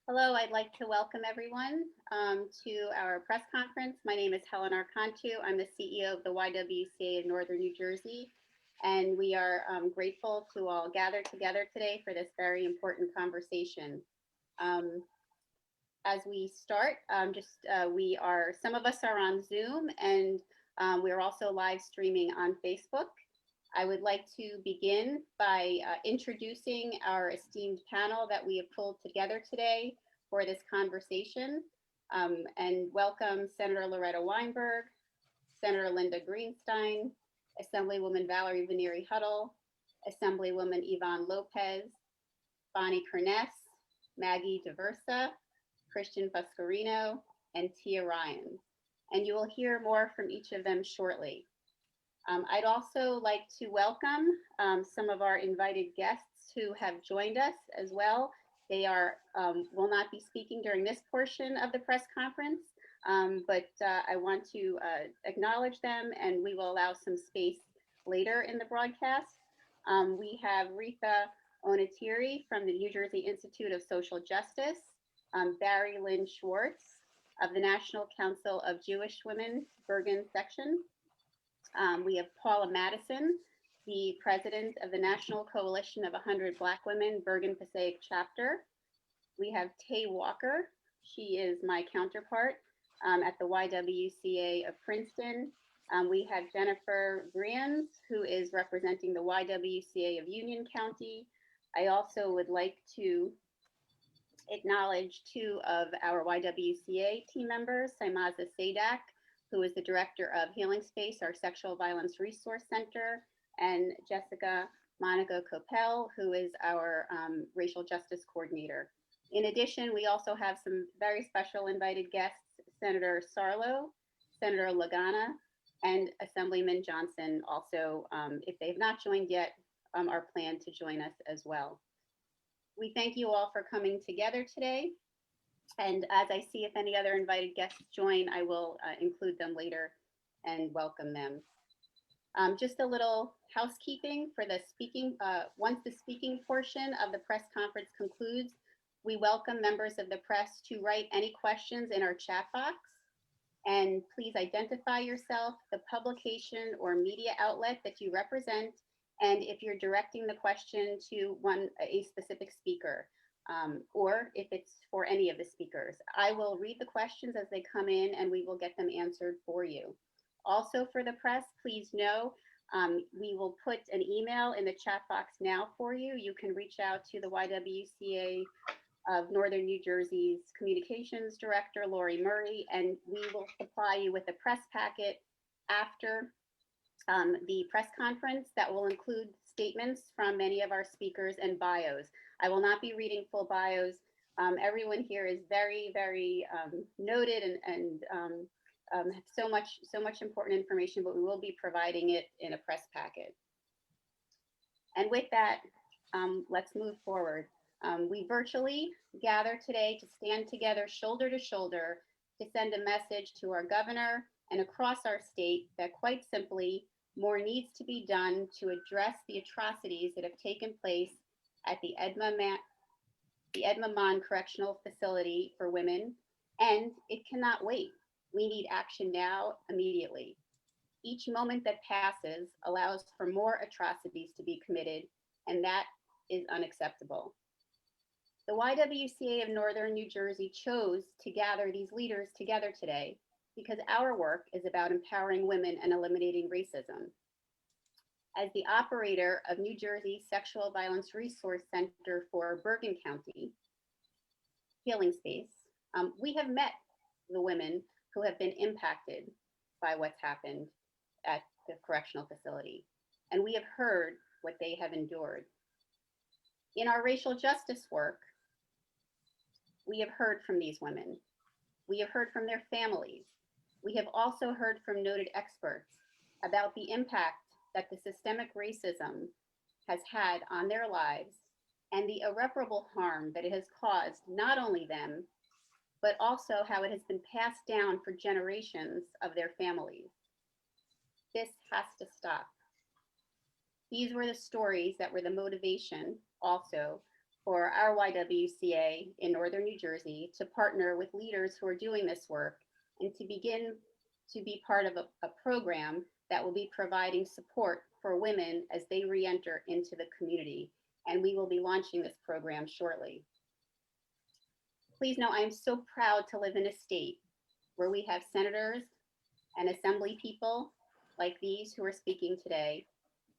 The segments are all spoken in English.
Hello, I'd like to welcome everyone to our press conference. My name is Helen Arcantu. I'm the CEO of the YWCA of Northern New Jersey, and we are grateful to all gather together today for this very important conversation. As we start, some of us are on Zoom, and we're also live streaming on Facebook. I would like to begin by introducing our esteemed panel that we have pulled together today for this conversation, and welcome Senator Loretta Weinberg, Senator Linda Greenstein, Assemblywoman Valerie Venneri-Huddle, Assemblywoman Yvonne Lopez, Bonnie Curness, Maggie DeVersa, Christian Fuscarino, and Tia Ryan. And you will hear more from each of them shortly. I'd also like to welcome some of our invited guests who have joined us as well. They will not be speaking during this portion of the press conference, but I want to acknowledge them, and we will allow some space later in the broadcast. We have Rita Onatiri from the New Jersey Institute of Social Justice, Barry Lynn Schwartz of the National Council of Jewish Women, Bergen Section. We have Paula Madison, the president of the National Coalition of 100 Black Women, Bergen Passaic Chapter. We have Tay Walker. She is my counterpart at the YWCA of Princeton. We have Jennifer Brians, who is representing the YWCA of Union County. I also would like to acknowledge two of our YWCA team members, Saimaza Sadak, who is the director of Healing Space, our Sexual Violence Resource Center, and Jessica Monica Coppell, who is our Racial Justice Coordinator. In addition, we also have some very special invited guests, Senator Sarlo, Senator Lagana, and Assemblyman Johnson also, if they have not joined yet, are planned to join us as well. We thank you all for coming together today. And as I see if any other invited guests join, I will include them later and welcome them. Just a little housekeeping for the speaking. Once the speaking portion of the press conference concludes, we welcome members of the press to write any questions in our chat box. And please identify yourself, the publication or media outlet that you represent, and if you're directing the question to a specific speaker, or if it's for any of the speakers. I will read the questions as they come in, and we will get them answered for you. Also for the press, please know, we will put an email in the chat box now for you. You can reach out to the YWCA of Northern New Jersey's Communications Director, Lori Murray, and we will supply you with a press packet after the press conference that will include statements from many of our speakers and bios. I will not be reading full bios. Everyone here is very, very noted and have so much important information, but we will be providing it in a press packet. And with that, let's move forward. We virtually gather today to stand together shoulder to shoulder to send a message to our governor and across our state that quite simply, more needs to be done to address the atrocities that have taken place at the Edna Mahan Correctional Facility for women, and it cannot wait. We need action now, immediately. Each moment that passes allows for more atrocities to be committed, and that is unacceptable. The YWCA of Northern New Jersey chose to gather these leaders together today because our work is about empowering women and eliminating racism. As the operator of New Jersey Sexual Violence Resource Center for Bergen County, Healing Space, we have met the women who have been impacted by what's happened at the correctional facility, and we have heard what they have endured. In our racial justice work, we have heard from these women. We have heard from their families. We have also heard from noted experts about the impact that the systemic racism has had on their lives and the irreparable harm that it has caused not only them, but also how it has been passed down for generations of their families. This has to stop. These were the stories that were the motivation also for our YWCA in Northern New Jersey to partner with leaders who are doing this work and to begin to be part of a program that will be providing support for women as they re-enter into the community. And we will be launching this program shortly. Please know I am so proud to live in a state where we have senators and assembly people like these who are speaking today,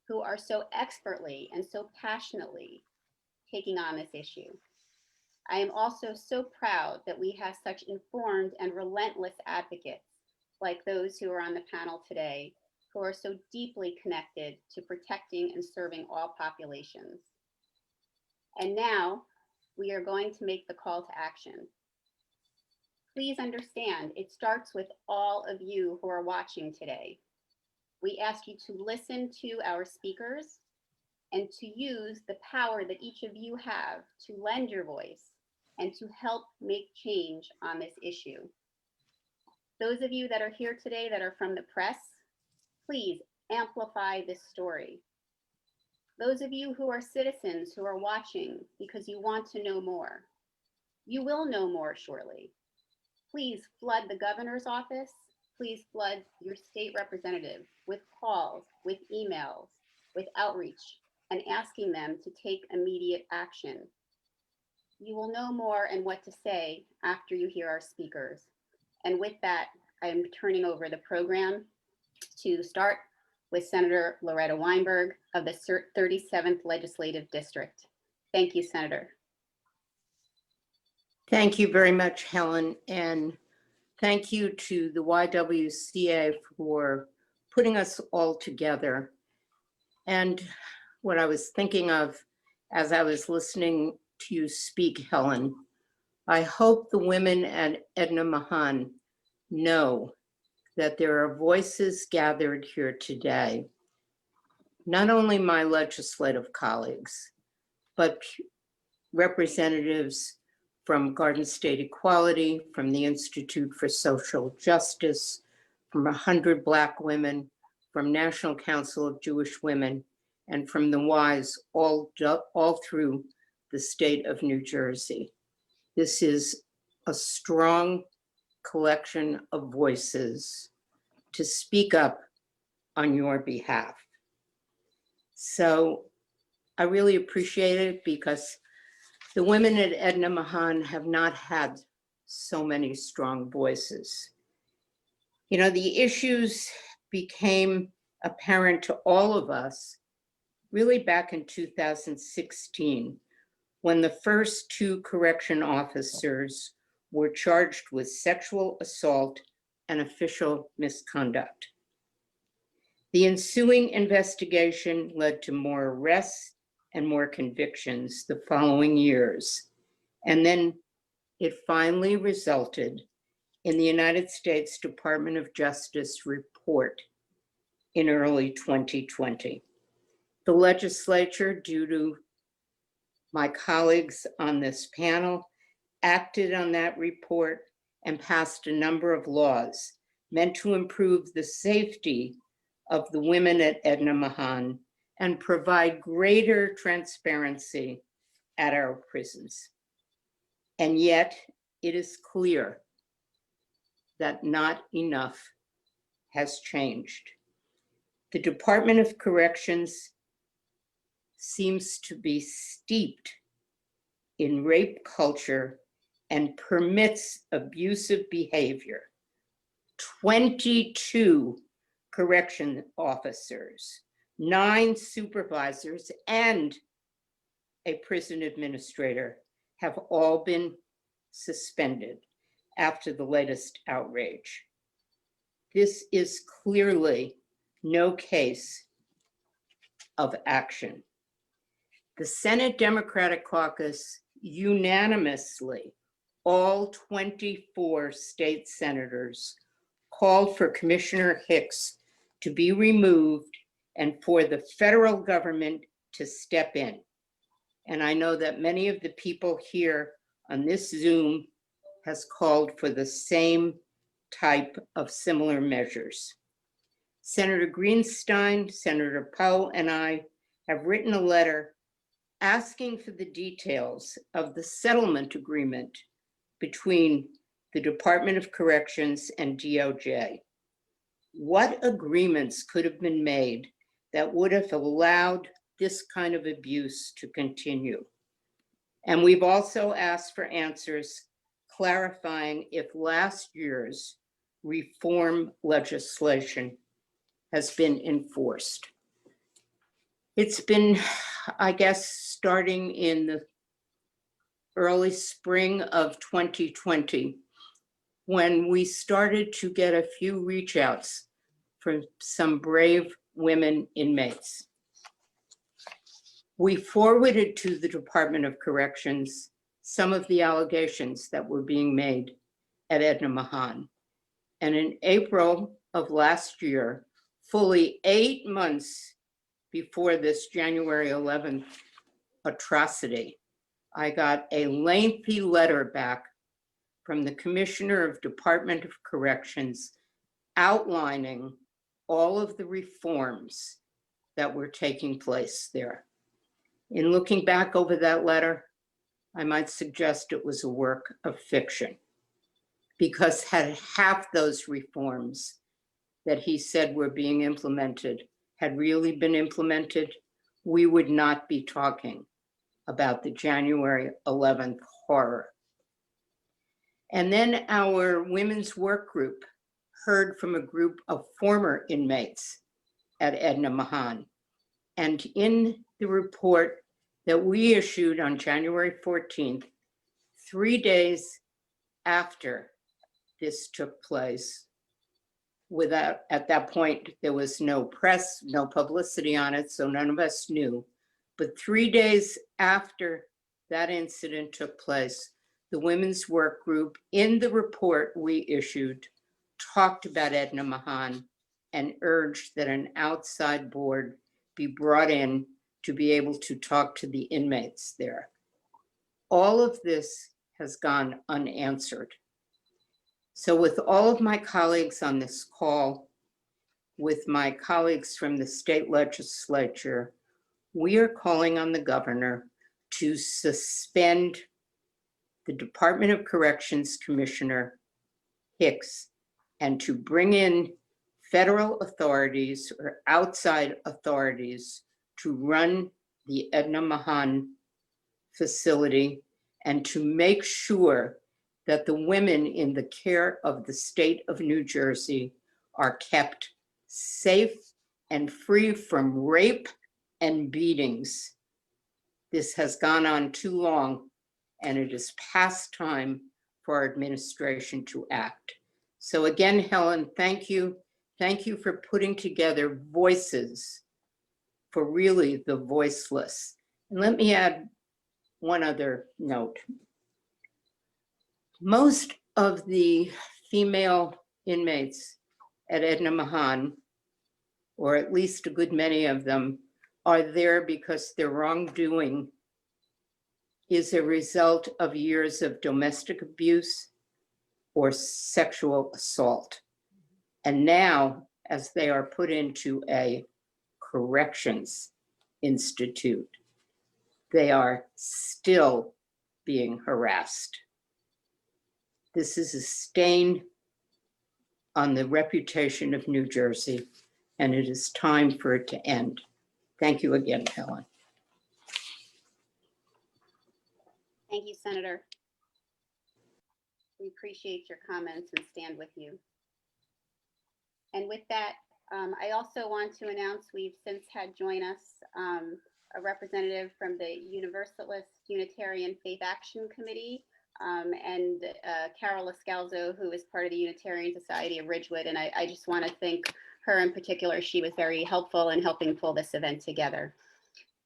who are so expertly and so passionately taking on this issue. I am also so proud that we have such informed and relentless advocates like those who are on the panel today, who are so deeply connected to protecting and serving all populations. And now we are going to make the call to action. Please understand, it starts with all of you who are watching today. We ask you to listen to our speakers and to use the power that each of you have to lend your voice and to help make change on this issue. Those of you that are here today that are from the press, please amplify this story. Those of you who are citizens who are watching because you want to know more, you will know more shortly. Please flood the governor's office. Please flood your state representative with calls, with emails, with outreach, and asking them to take immediate action. You will know more and what to say after you hear our speakers. And with that, I am turning over the program to start with Senator Loretta Weinberg of the 37th Legislative District. Thank you, Senator. Thank you very much, Helen, and thank you to the YWCA for putting us all together. And what I was thinking of as I was listening to you speak, Helen, I hope the women at Edna Mahan know that there are voices gathered here today, not only my legislative colleagues, but representatives from Garden State Equality, from the Institute for Social Justice, from 100 Black women, from National Council of Jewish Women, and from the WISE, all through the state of New Jersey. This is a strong collection of voices to speak up on your behalf. So I really appreciate it because the women at Edna Mahan have not had so many strong voices. You know, the issues became apparent to all of us really back in 2016, when the first 2 correction officers were charged with sexual assault and official misconduct. The ensuing investigation led to more arrests and more convictions the following years. And then it finally resulted in the United States Department of Justice report in early 2020. The legislature, due to my colleagues on this panel, acted on that report and passed a number of laws meant to improve the safety of the women at Edna Mahan and provide greater transparency at our prisons. And yet it is clear that not enough has changed. The Department of Corrections seems to be steeped in rape culture and permits abusive behavior. 22 correction officers, 9 supervisors, and a prison administrator have all been suspended after the latest outrage. This is clearly no case of action. The Senate Democratic Caucus unanimously, all 24 state senators, called for Commissioner Hicks to be removed and for the federal government to step in. And I know that many of the people here on this Zoom has called for the same type of similar measures. Senator Greenstein, Senator Poe, and I have written a letter asking for the details of the settlement agreement between the Department of Corrections and DOJ. What agreements could have been made that would have allowed this kind of abuse to continue? And we've also asked for answers clarifying if last year's reform legislation has been enforced. It's been, I guess, starting in the early spring of 2020, when we started to get a few reach outs from some brave women inmates. We forwarded to the Department of Corrections some of the allegations that were being made at Edna Mahan. And in April of last year, fully 8 months before this January 11th atrocity, I got a lengthy letter back from the Commissioner of Department of Corrections outlining all of the reforms that were taking place there. In looking back over that letter, I might suggest it was a work of fiction, because had half those reforms that he said were being implemented had really been implemented, we would not be talking about the January 11th horror. And then our women's work group heard from a group of former inmates at Edna Mahan. And in the report that we issued on January 14th, 3 days after this took place, at that point, there was no press, no publicity on it, so none of us knew. But 3 days after that incident took place, the women's work group, in the report we issued, talked about Edna Mahan and urged that an outside board be brought in to be able to talk to the inmates there. All of this has gone unanswered. So with all of my colleagues on this call, with my colleagues from the state legislature, we are calling on the governor to suspend the Department of Corrections Commissioner Hicks and to bring in federal authorities or outside authorities to run the Edna Mahan facility and to make sure that the women in the care of the state of New Jersey are kept safe and free from rape and beatings. This has gone on too long, and it is past time for our administration to act. So again, Helen, thank you. Thank you for putting together voices for really the voiceless. And let me add one other note. Most of the female inmates at Edna Mahan, or at least a good many of them, are there because their wrongdoing is a result of years of domestic abuse or sexual assault. And now, as they are put into a corrections institute, they are still being harassed. This is a stain on the reputation of New Jersey, and it is time for it to end. Thank you again, Helen. Thank you, Senator. We appreciate your comments and stand with you. And with that, I also want to announce we've since had join us a representative from the Universalist Unitarian Faith Action Committee, and Carol Escalzo, who is part of the Unitarian Society of Ridgewood. And I just want to thank her in particular. She was very helpful in helping pull this event together.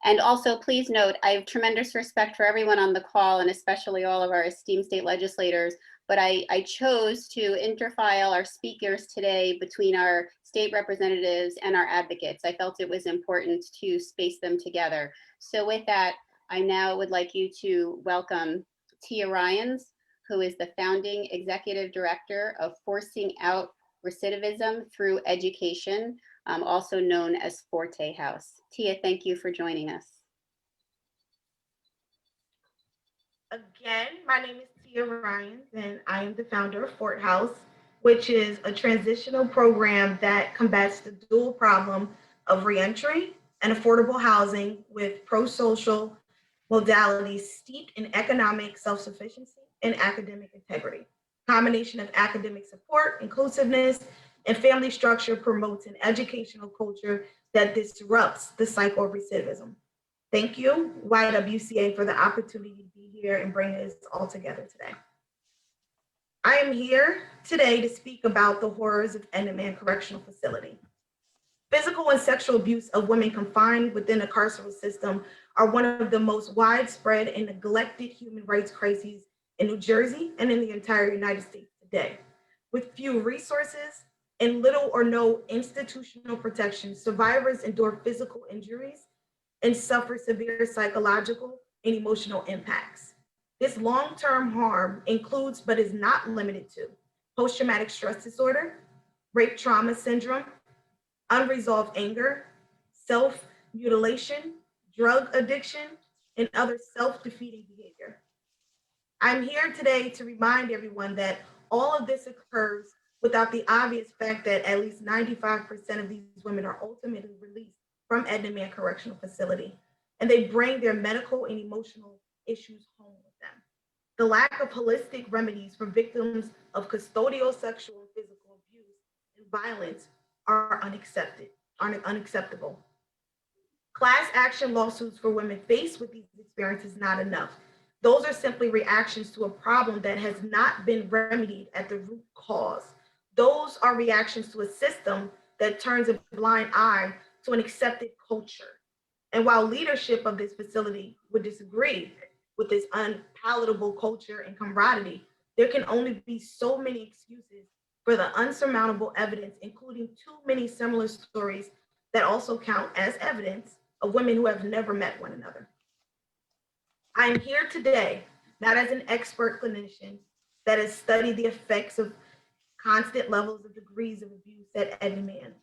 And also, please note, I have tremendous respect for everyone on the call, and especially all of our esteemed state legislators. But I chose to interfile our speakers today between our state representatives and our advocates. I felt it was important to space them together. So with that, I now would like you to welcome Tia Ryans, who is the founding executive director of Forcing Out Recidivism Through Education. also known as Forte House. Tia, thank you for joining us. Again, my name is Tia Ryans, and I am the founder of Fort House, which is a transitional program that combats the dual problem of reentry and affordable housing with pro-social modalities steeped in economic self-sufficiency and academic integrity. Combination of academic support, inclusiveness, and family structure promotes an educational culture that disrupts the cycle of recidivism. Thank you, YWCA, for the opportunity to be here and bring us all together today. I am here today to speak about the horrors of Edna Mahan Correctional Facility. Physical and sexual abuse of women confined within the carceral system are one of the most widespread and neglected human rights crises in New Jersey and in the entire United States today. With few resources and little or no institutional protection, survivors endure physical injuries and suffer severe psychological and emotional impacts. This long-term harm includes, but is not limited to, post-traumatic stress disorder, rape trauma syndrome, unresolved anger, self-mutilation, drug addiction, and other self-defeating behavior. I'm here today to remind everyone that all of this occurs without the obvious fact that at least 95% of these women are ultimately released from Edna Mahan Correctional Facility, and they bring their medical and emotional issues home with them. The lack of holistic remedies for victims of custodial sexual and physical abuse and violence are unacceptable. Class action lawsuits for women faced with these experiences not enough. Those are simply reactions to a problem that has not been remedied at the root cause. Those are reactions to a system that turns a blind eye to an accepted culture. And while leadership of this facility would disagree with this unpalatable culture and camaraderie, there can only be so many excuses for the unsurmountable evidence, including too many similar stories that also count as evidence of women who have never met one another. I am here today, not as an expert clinician that has studied the effects of constant levels of degrees of abuse at Edna Mahan.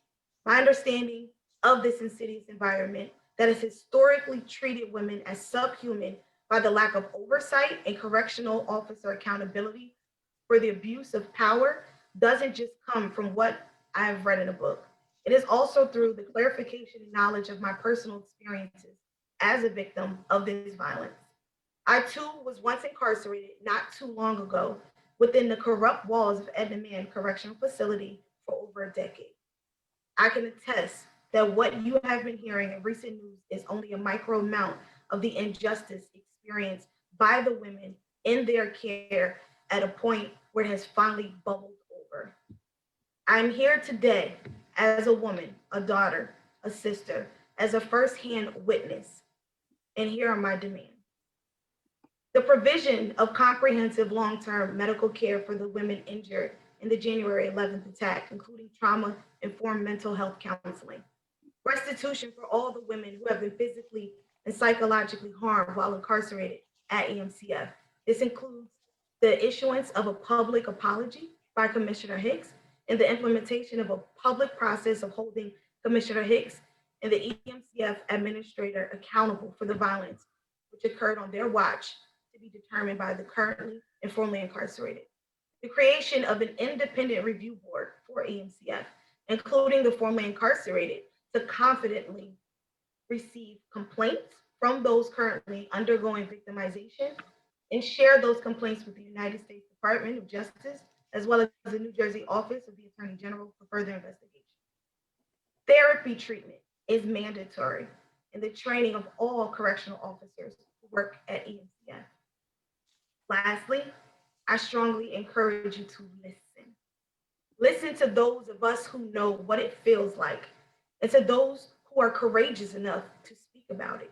My understanding of this insidious environment that has historically treated women as subhuman by the lack of oversight and correctional officer accountability for the abuse of power doesn't just come from what I've read in a book. It is also through the clarification and knowledge of my personal experiences as a victim of this violence. I too was once incarcerated not too long ago within the corrupt walls of Edna Mahan Correctional Facility for over a decade. I can attest that what you have been hearing in recent news is only a micro amount of the injustice experienced by the women in their care at a point where it has finally bubbled over. I'm here today as a woman, a daughter, a sister, as a firsthand witness, and here are my demands. The provision of comprehensive long-term medical care for the women injured in the January 11th attack, including trauma-informed mental health counseling. Restitution for all the women who have been physically and psychologically harmed while incarcerated at EMCF. This includes the issuance of a public apology by Commissioner Hicks and the implementation of a public process of holding Commissioner Hicks and the EMCF administrator accountable for the violence which occurred on their watch to be determined by the currently and formerly incarcerated. The creation of an independent review board for EMCF, including the formerly incarcerated, to confidently receive complaints from those currently undergoing victimization and share those complaints with the United States Department of Justice, as well as the New Jersey Office of the Attorney General for further investigation. Therapy treatment is mandatory in the training of all correctional officers who work at EMCF. Lastly, I strongly encourage you to listen. Listen to those of us who know what it feels like, and to those who are courageous enough to speak about it.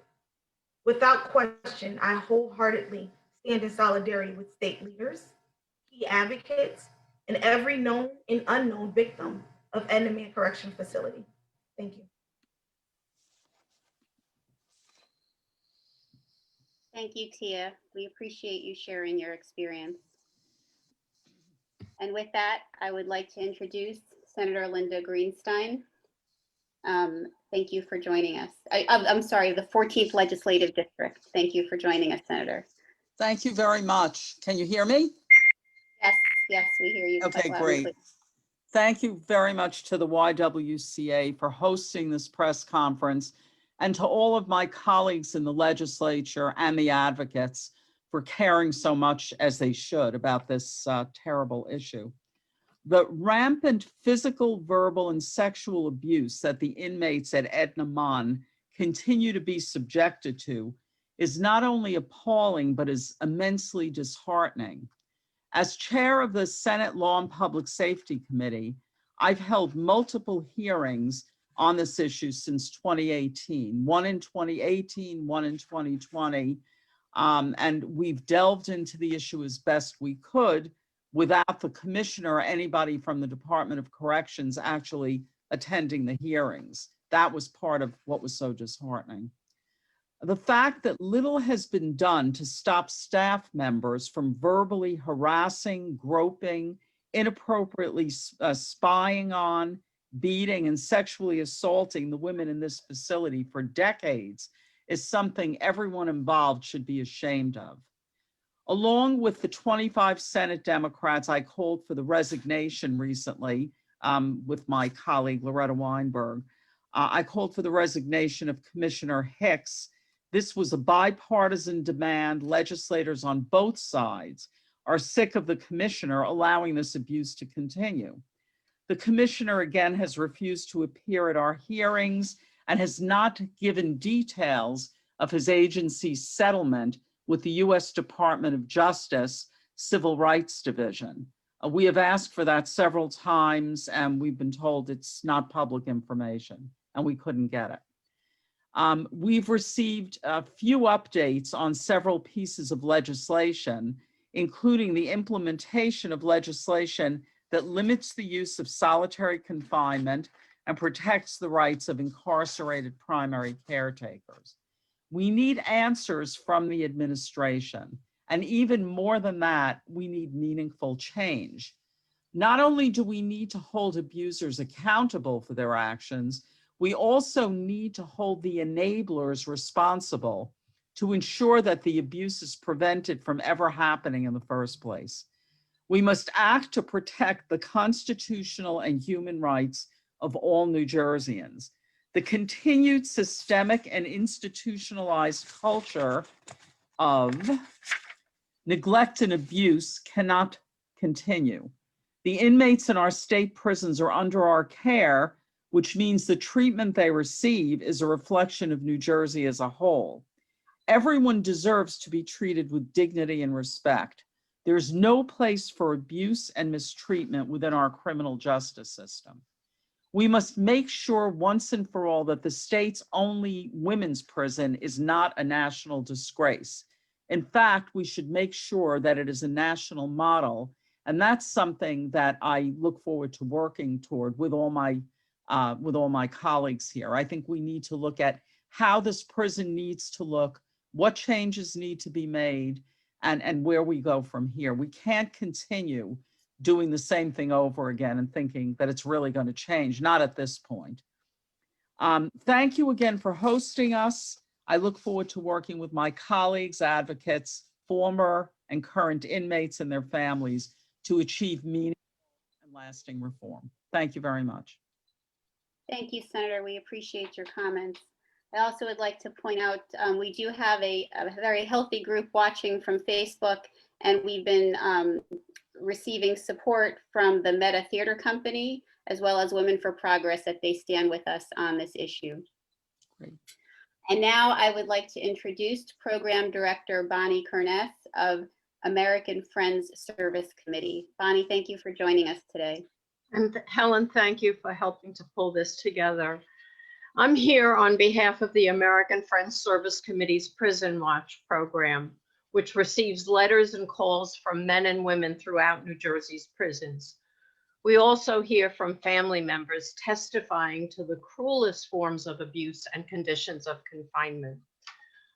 Without question, I wholeheartedly stand in solidarity with state leaders, key advocates, and every known and unknown victim of Edna Mahan Correctional Facility. Thank you. Thank you, Tia. We appreciate you sharing your experience. And with that, I would like to introduce Senator Linda Greenstein. Thank you for joining us. I'm sorry, the 14th Legislative District. Thank you for joining us, Senator. Thank you very much. Can you hear me? Yes, yes, we hear you. Okay, quite loud and great. clear. Thank you very much to the YWCA for hosting this press conference, and to all of my colleagues in the legislature and the advocates for caring so much, as they should, about this terrible issue. The rampant physical, verbal, and sexual abuse that the inmates at Edna Mahan continue to be subjected to is not only appalling, but is immensely disheartening. As chair of the Senate Law and Public Safety Committee, I've held multiple hearings on this issue since 2018, one in 2018, one in 2020, and we've delved into the issue as best we could without the commissioner or anybody from the Department of Corrections actually attending the hearings. That was part of what was so disheartening. The fact that little has been done to stop staff members from verbally harassing, groping, inappropriately spying on, beating, and sexually assaulting the women in this facility for decades is something everyone involved should be ashamed of. Along with the 25 Senate Democrats, I called for the resignation recently with my colleague, Loretta Weinberg. I called for the resignation of Commissioner Hicks. This was a bipartisan demand. Legislators on both sides are sick of the commissioner allowing this abuse to continue. The commissioner, again, has refused to appear at our hearings and has not given details of his agency's settlement with the U.S. Department of Justice Civil Rights Division. We have asked for that several times, and we've been told it's not public information, and we couldn't get it. We've received a few updates on several pieces of legislation, including the implementation of legislation that limits the use of solitary confinement and protects the rights of incarcerated primary caretakers. We need answers from the administration, and even more than that, we need meaningful change. Not only do we need to hold abusers accountable for their actions, we also need to hold the enablers responsible to ensure that the abuse is prevented from ever happening in the first place. We must act to protect the constitutional and human rights of all New Jerseyans. The continued systemic and institutionalized culture of neglect and abuse cannot continue. The inmates in our state prisons are under our care, which means the treatment they receive is a reflection of New Jersey as a whole. Everyone deserves to be treated with dignity and respect. There's no place for abuse and mistreatment within our criminal justice system. We must make sure once and for all that the state's only women's prison is not a national disgrace. In fact, we should make sure that it is a national model, and that's something that I look forward to working toward with all my colleagues here. I think we need to look at how this prison needs to look, what changes need to be made, and where we go from here. We can't continue doing the same thing over again and thinking that it's really going to change, not at this point. Thank you again for hosting us. I look forward to working with my colleagues, advocates, former and current inmates and their families to achieve meaningful and lasting reform. Thank you very much. Thank you, Senator. We appreciate your comments. I also would like to point out we do have a very healthy group watching from Facebook, and we've been receiving support from the Meta Theater Company, as well as Women for Progress, that they stand with us on this issue. Great. And now I would like to introduce Program Director Bonnie Curness of American Friends Service Committee. Bonnie, thank you for joining us today. And Helen, thank you for helping to pull this together. I'm here on behalf of the American Friends Service Committee's Prison Watch program, which receives letters and calls from men and women throughout New Jersey's prisons. We also hear from family members testifying to the cruelest forms of abuse and conditions of confinement.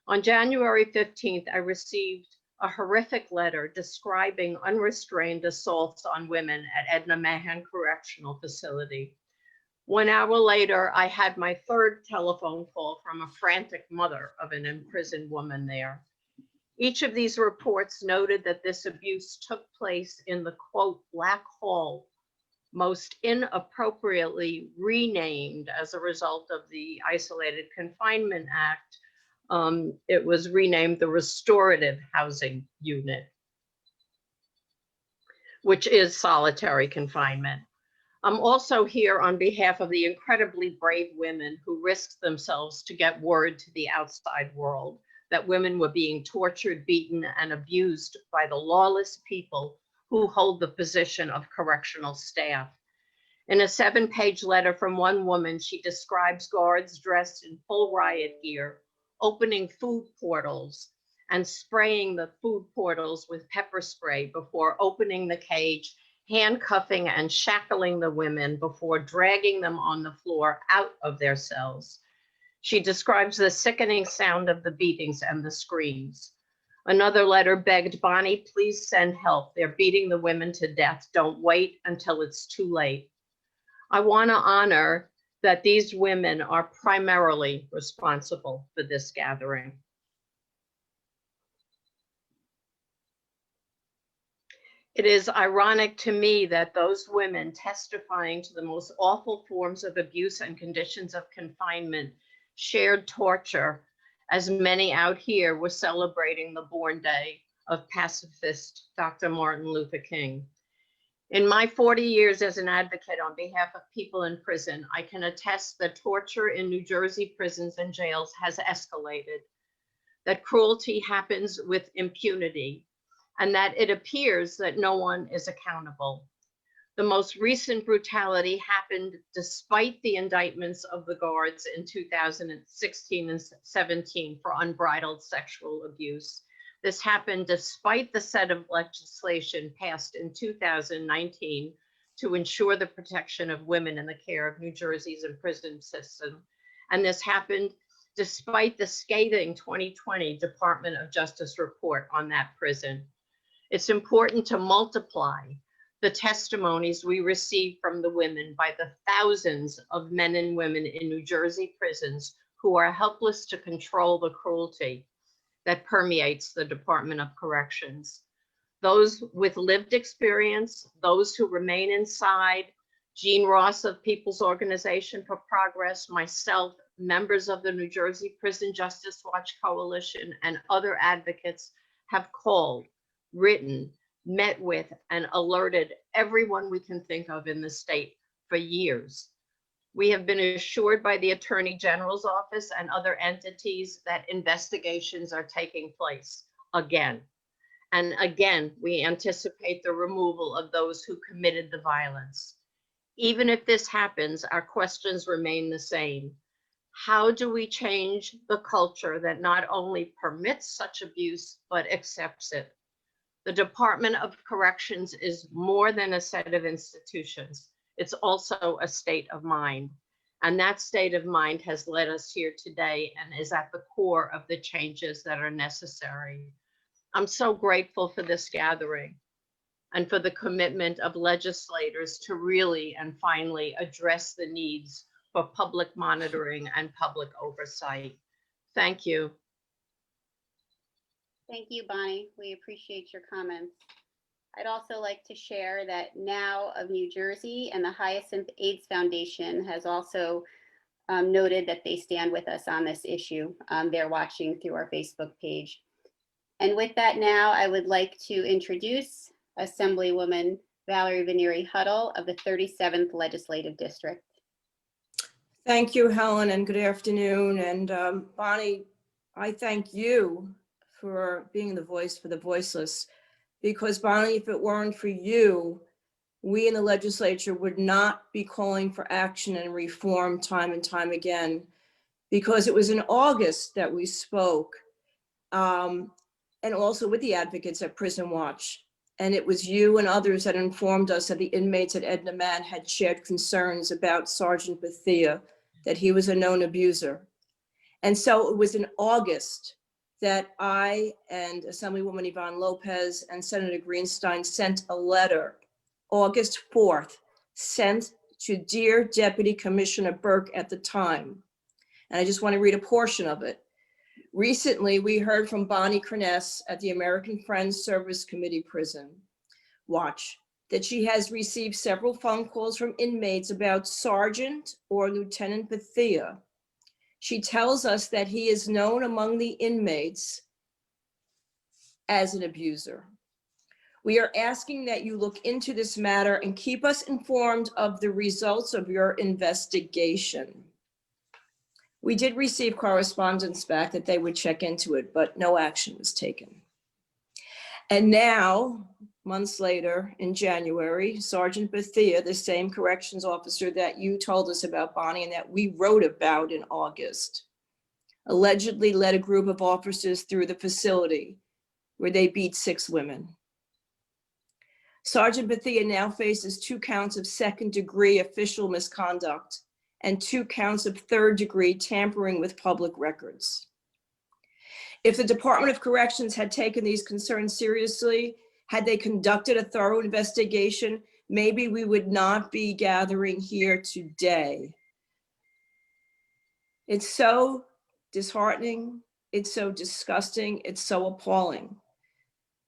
On January 15th, I received a horrific letter describing unrestrained assaults on women at Edna Mahan Correctional Facility. 1 hour later, I had my third telephone call from a frantic mother of an imprisoned woman there. Each of these reports noted that this abuse took place in the quote, Black Hall, most inappropriately renamed as a result of the Isolated Confinement Act. It was renamed the Restorative Housing Unit, which is solitary confinement. I'm also here on behalf of the incredibly brave women who risked themselves to get word to the outside world that women were being tortured, beaten, and abused by the lawless people who hold the position of correctional staff. In a 7-page letter from one woman, she describes guards dressed in full riot gear, opening food portals and spraying the food portals with pepper spray before opening the cage, handcuffing and shackling the women before dragging them on the floor out of their cells. She describes the sickening sound of the beatings and the screams. Another letter begged, Bonnie, please send help. They're beating the women to death. Don't wait until it's too late. I want to honor that these women are primarily responsible for this gathering. It is ironic to me that those women testifying to the most awful forms of abuse and conditions of confinement shared torture, as many out here were celebrating the born day of pacifist Dr. Martin Luther King. In my 40 years as an advocate on behalf of people in prison, I can attest that torture in New Jersey prisons and jails has escalated, that cruelty happens with impunity, and that it appears that no one is accountable. The most recent brutality happened despite the indictments of the guards in 2016 and 17 for unbridled sexual abuse. This happened despite the set of legislation passed in 2019 to ensure the protection of women in the care of New Jersey's prison system. And this happened despite the scathing 2020 Department of Justice report on that prison. It's important to multiply the testimonies we receive from the women by the thousands of men and women in New Jersey prisons who are helpless to control the cruelty that permeates the Department of Corrections. Those with lived experience, those who remain inside, Jean Ross of People's Organization for Progress, myself, members of the New Jersey Prison Justice Watch Coalition, and other advocates have called, written, met with, and alerted everyone we can think of in the state for years. We have been assured by the Attorney General's office and other entities that investigations are taking place again. And again, we anticipate the removal of those who committed the violence. Even if this happens, our questions remain the same. How do we change the culture that not only permits such abuse, but accepts it? The Department of Corrections is more than a set of institutions. It's also a state of mind. And that state of mind has led us here today and is at the core of the changes that are necessary. I'm so grateful for this gathering and for the commitment of legislators to really and finally address the needs for public monitoring and public oversight. Thank you. Thank you, Bonnie. We appreciate your comments. I'd also like to share that Now of New Jersey and the Hyacinth AIDS Foundation has also noted that they stand with us on this issue. They're watching through our Facebook page. And with that now, I would like to introduce Assemblywoman Valerie Vanieri Huddle of the 37th Legislative District. Thank you, Helen, and good afternoon. And Bonnie, I thank you for being the voice for the voiceless, because Bonnie, if it weren't for you, we in the legislature would not be calling for action and reform time and time again, because it was in August that we spoke, and also with the advocates at Prison Watch. And it was you and others that informed us that the inmates at Edna Mahan had shared concerns about Sergeant Bethia, that he was a known abuser. And so it was in August that I and Assemblywoman Yvonne Lopez and Senator Greenstein sent a letter, August 4th, sent to Dear Deputy Commissioner Burke at the time. And I just want to read a portion of it. Recently, we heard from Bonnie Curness at the American Friends Service Committee Prison Watch that she has received several phone calls from inmates about Sergeant or Lieutenant Bethia. She tells us that he is known among the inmates as an abuser. We are asking that you look into this matter and keep us informed of the results of your investigation. We did receive correspondence back that they would check into it, but no action was taken. And now, months later, in January, Sergeant Bethia, the same corrections officer that you told us about, Bonnie, and that we wrote about in August, allegedly led a group of officers through the facility where they beat 6 women. Sergeant Bethia now faces 2 counts of second-degree official misconduct and 2 counts of third-degree tampering with public records. If the Department of Corrections had taken these concerns seriously, had they conducted a thorough investigation, maybe we would not be gathering here today. It's so disheartening, it's so disgusting, it's so appalling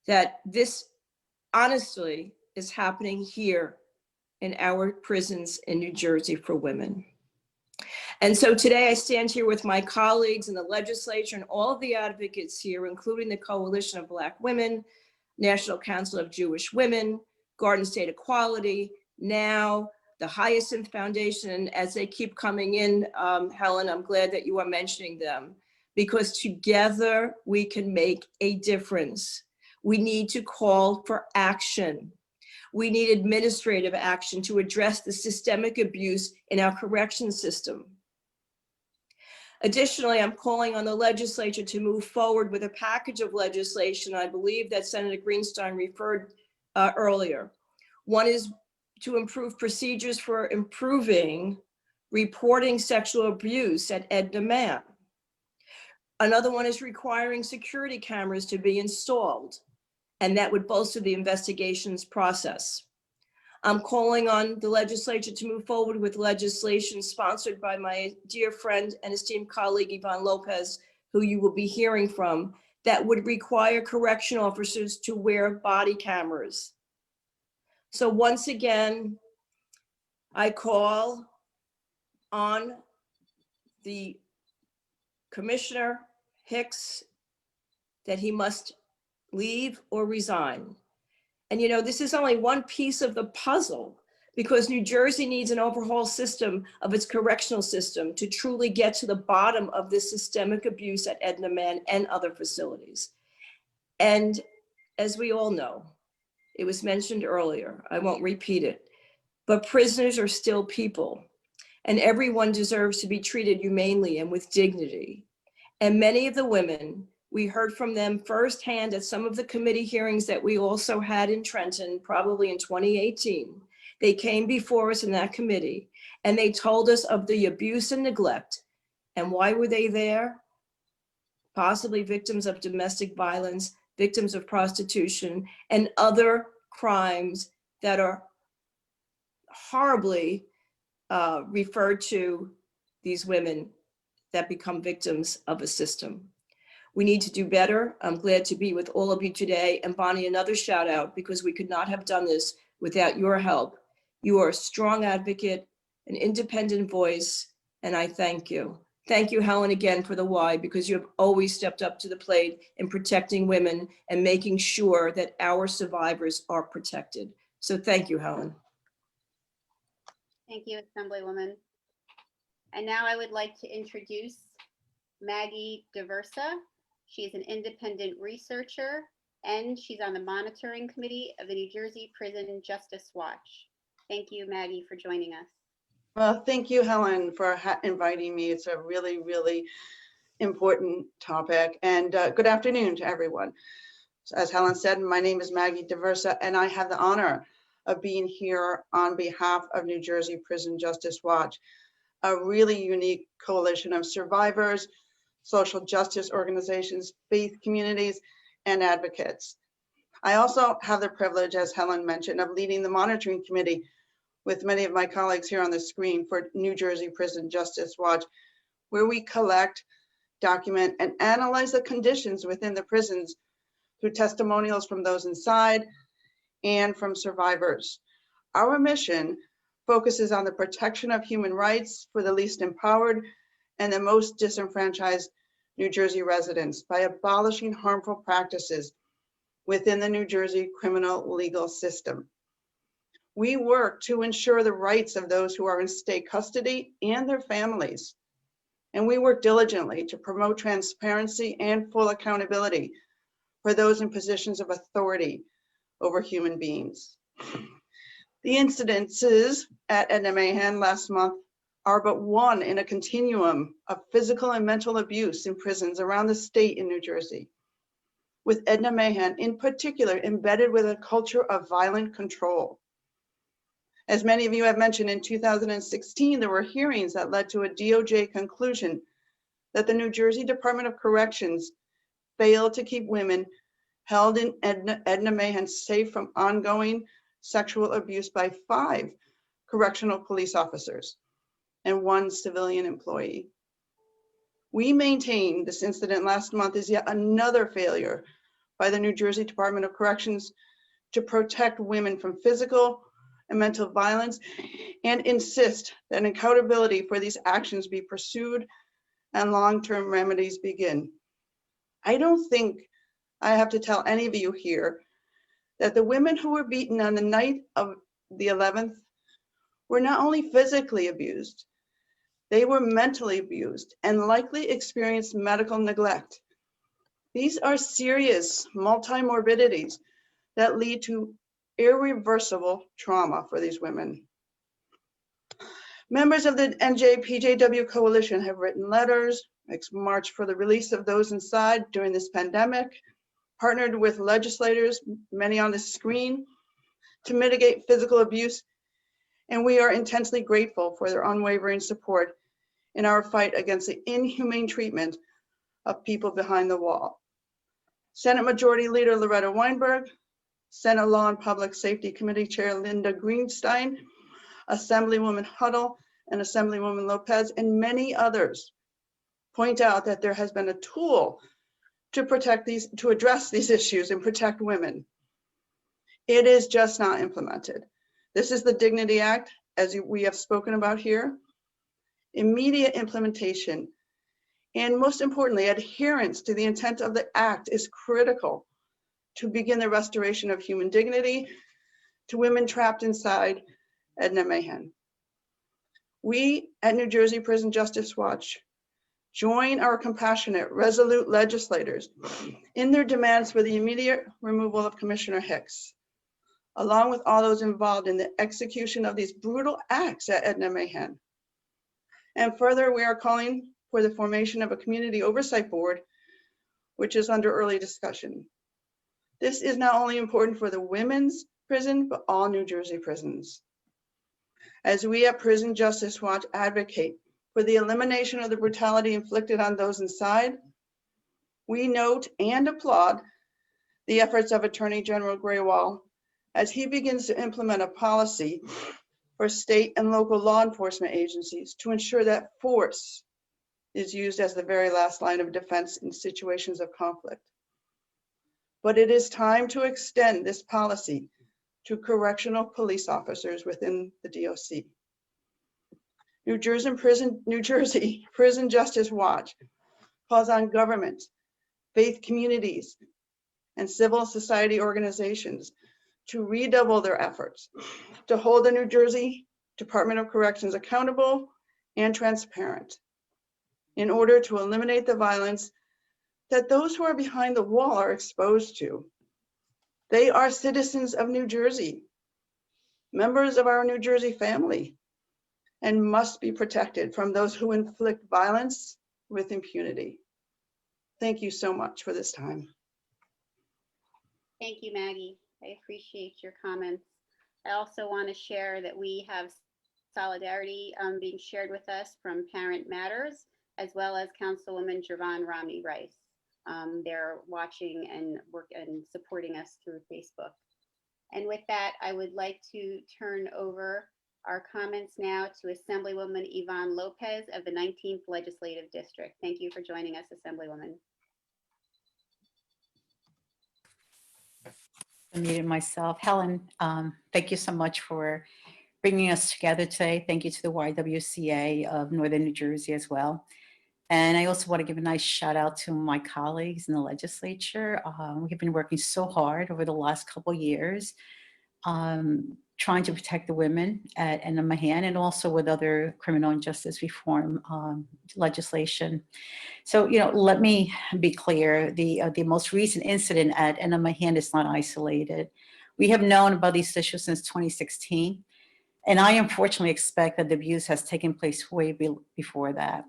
that this honestly is happening here in our prisons in New Jersey for women. And so today I stand here with my colleagues in the legislature and all of the advocates here, including the Coalition of Black Women, National Council of Jewish Women, Garden State Equality, NOW, the Hyacinth Foundation, and as they keep coming in, Helen, I'm glad that you are mentioning them, because together we can make a difference. We need to call for action. We need administrative action to address the systemic abuse in our correction system. Additionally, I'm calling on the legislature to move forward with a package of legislation I believe that Senator Greenstein referred earlier. One is to improve procedures for improving reporting sexual abuse at Edna Mahan. Another one is requiring security cameras to be installed, and that would bolster the investigations process. I'm calling on the legislature to move forward with legislation sponsored by my dear friend and esteemed colleague, Yvonne Lopez, who you will be hearing from, that would require correction officers to wear body cameras. So once again, I call on the Commissioner Hicks that he must leave or resign. And you know, this is only one piece of the puzzle, because New Jersey needs an overhaul system of its correctional system to truly get to the bottom of this systemic abuse at Edna Mahan and other facilities. And as we all know, it was mentioned earlier, I won't repeat it, but prisoners are still people, and everyone deserves to be treated humanely and with dignity. And many of the women, we heard from them firsthand at some of the committee hearings that we also had in Trenton, probably in 2018. They came before us in that committee and they told us of the abuse and neglect. And why were they there? Possibly victims of domestic violence, victims of prostitution, and other crimes that are horribly referred to these women that become victims of a system. We need to do better. I'm glad to be with all of you today. And Bonnie, another shout out, because we could not have done this without your help. You are a strong advocate, an independent voice, and I thank you. Thank you, Helen, again for the why, because you have always stepped up to the plate in protecting women and making sure that our survivors are protected. So thank you, Helen. Thank you, Assemblywoman. And now I would like to introduce Maggie DeVersa. She is an independent researcher, and she's on the monitoring committee of the New Jersey Prison Justice Watch. Thank you, Maggie, for joining us. Well, thank you, Helen, for inviting me. It's a really, really important topic. And good afternoon to everyone. So as Helen said, my name is Maggie DeVersa, and I have the honor of being here on behalf of New Jersey Prison Justice Watch, a really unique coalition of survivors, social justice organizations, faith communities, and advocates. I also have the privilege, as Helen mentioned, of leading the monitoring committee, with many of my colleagues here on the screen for New Jersey Prison Justice Watch, where we collect, document, and analyze the conditions within the prisons through testimonials from those inside and from survivors. Our mission focuses on the protection of human rights for the least empowered and the most disenfranchised New Jersey residents by abolishing harmful practices within the New Jersey criminal legal system. We work to ensure the rights of those who are in state custody and their families. And we work diligently to promote transparency and full accountability for those in positions of authority over human beings. The incidences at Edna Mahan last month are but one in a continuum of physical and mental abuse in prisons around the state in New Jersey, with Edna Mahan in particular embedded with a culture of violent control. As many of you have mentioned, in 2016, there were hearings that led to a DOJ conclusion that the New Jersey Department of Corrections failed to keep women held in Edna Mahan safe from ongoing sexual abuse by 5 correctional police officers and 1 civilian employee. We maintain this incident last month is yet another failure by the New Jersey Department of Corrections to protect women from physical and mental violence, and insist that accountability for these actions be pursued and long-term remedies begin. I don't think I have to tell any of you here that the women who were beaten on the night of the 11th were not only physically abused, they were mentally abused and likely experienced medical neglect. These are serious multimorbidities that lead to irreversible trauma for these women. Members of the NJPJW Coalition have written letters, marched for the release of those inside during this pandemic, partnered with legislators, many on the screen, to mitigate physical abuse, and we are intensely grateful for their unwavering support in our fight against the inhumane treatment of people behind the wall. Senate Majority Leader Loretta Weinberg, Senate Law and Public Safety Committee Chair Linda Greenstein, Assemblywoman Huddle, and Assemblywoman Lopez, and many others point out that there has been a tool to address these issues and protect women. It is just not implemented. This is the Dignity Act, as we have spoken about here. Immediate implementation, and most importantly, adherence to the intent of the act is critical to begin the restoration of human dignity to women trapped inside Edna Mahan. We at New Jersey Prison Justice Watch join our compassionate, resolute legislators in their demands for the immediate removal of Commissioner Hicks, along with all those involved in the execution of these brutal acts at Edna Mahan. And further, we are calling for the formation of a community oversight board, which is under early discussion. This is not only important for the women's prison, but all New Jersey prisons. As we at Prison Justice Watch advocate for the elimination of the brutality inflicted on those inside, we note and applaud the efforts of Attorney General Grewal as he begins to implement a policy for state and local law enforcement agencies to ensure that force is used as the very last line of defense in situations of conflict. But it is time to extend this policy to correctional police officers within the DOC. New Jersey Prison Justice Watch calls on government, faith communities, and civil society organizations to redouble their efforts to hold the New Jersey Department of Corrections accountable and transparent in order to eliminate the violence that those who are behind the wall are exposed to. They are citizens of New Jersey, members of our New Jersey family, and must be protected from those who inflict violence with impunity. Thank you so much for this time. Thank you, Maggie. I appreciate your comments. I also want to share that we have solidarity being shared with us from Parent Matters, as well as Councilwoman Yvonne Rice. They're watching and supporting us through Facebook. And with that, I would like to turn over our comments now to Assemblywoman Yvonne Lopez of the 19th Legislative District. Thank you for joining us, Assemblywoman. I muted myself. Helen, thank you so much for bringing us together today. Thank you to the YWCA of Northern New Jersey as well. And I also want to give a nice shout out to my colleagues in the legislature. We've been working so hard over the last couple of years, trying to protect the women at Edna Mahan and also with other criminal injustice reform legislation. So, let me be clear, the most recent incident at Edna Mahan is not isolated. We have known about these issues since 2016, and I unfortunately expect that the abuse has taken place way before that.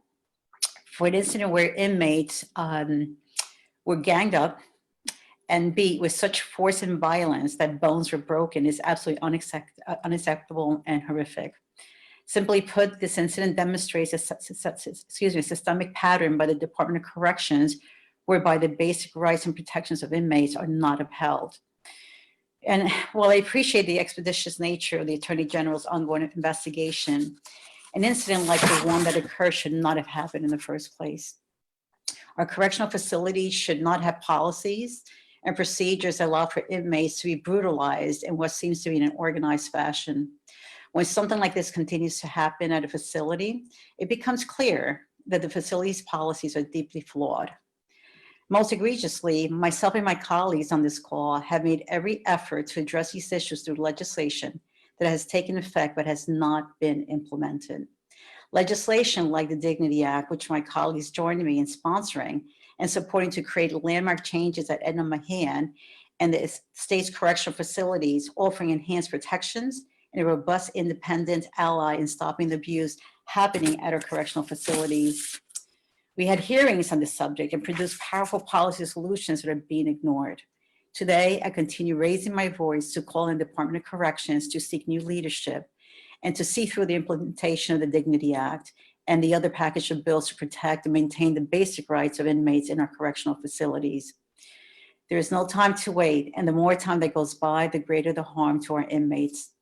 For an incident where inmates were ganged up and beat with such force and violence that bones were broken is absolutely unacceptable and horrific. Simply put, this incident demonstrates a systemic pattern by the Department of Corrections whereby the basic rights and protections of inmates are not upheld. And while I appreciate the expeditious nature of the Attorney General's ongoing investigation, an incident like the one that occurred should not have happened in the first place. Our correctional facilities should not have policies and procedures that allow for inmates to be brutalized in what seems to be in an organized fashion. When something like this continues to happen at a facility, it becomes clear that the facility's policies are deeply flawed. Most egregiously, myself and my colleagues on this call have made every effort to address these issues through legislation that has taken effect but has not been implemented. Legislation like the Dignity Act, which my colleagues joined me in sponsoring and supporting to create landmark changes at Edna Mahan and the state's correctional facilities, offering enhanced protections and a robust independent ally in stopping the abuse happening at our correctional facilities. We had hearings on this subject and produced powerful policy solutions that are being ignored. Today, I continue raising my voice to call on the Department of Corrections to seek new leadership and to see through the implementation of the Dignity Act and the other package of bills to protect and maintain the basic rights of inmates in our correctional facilities. There is no time to wait, and the more time that goes by, the greater the harm to our inmates.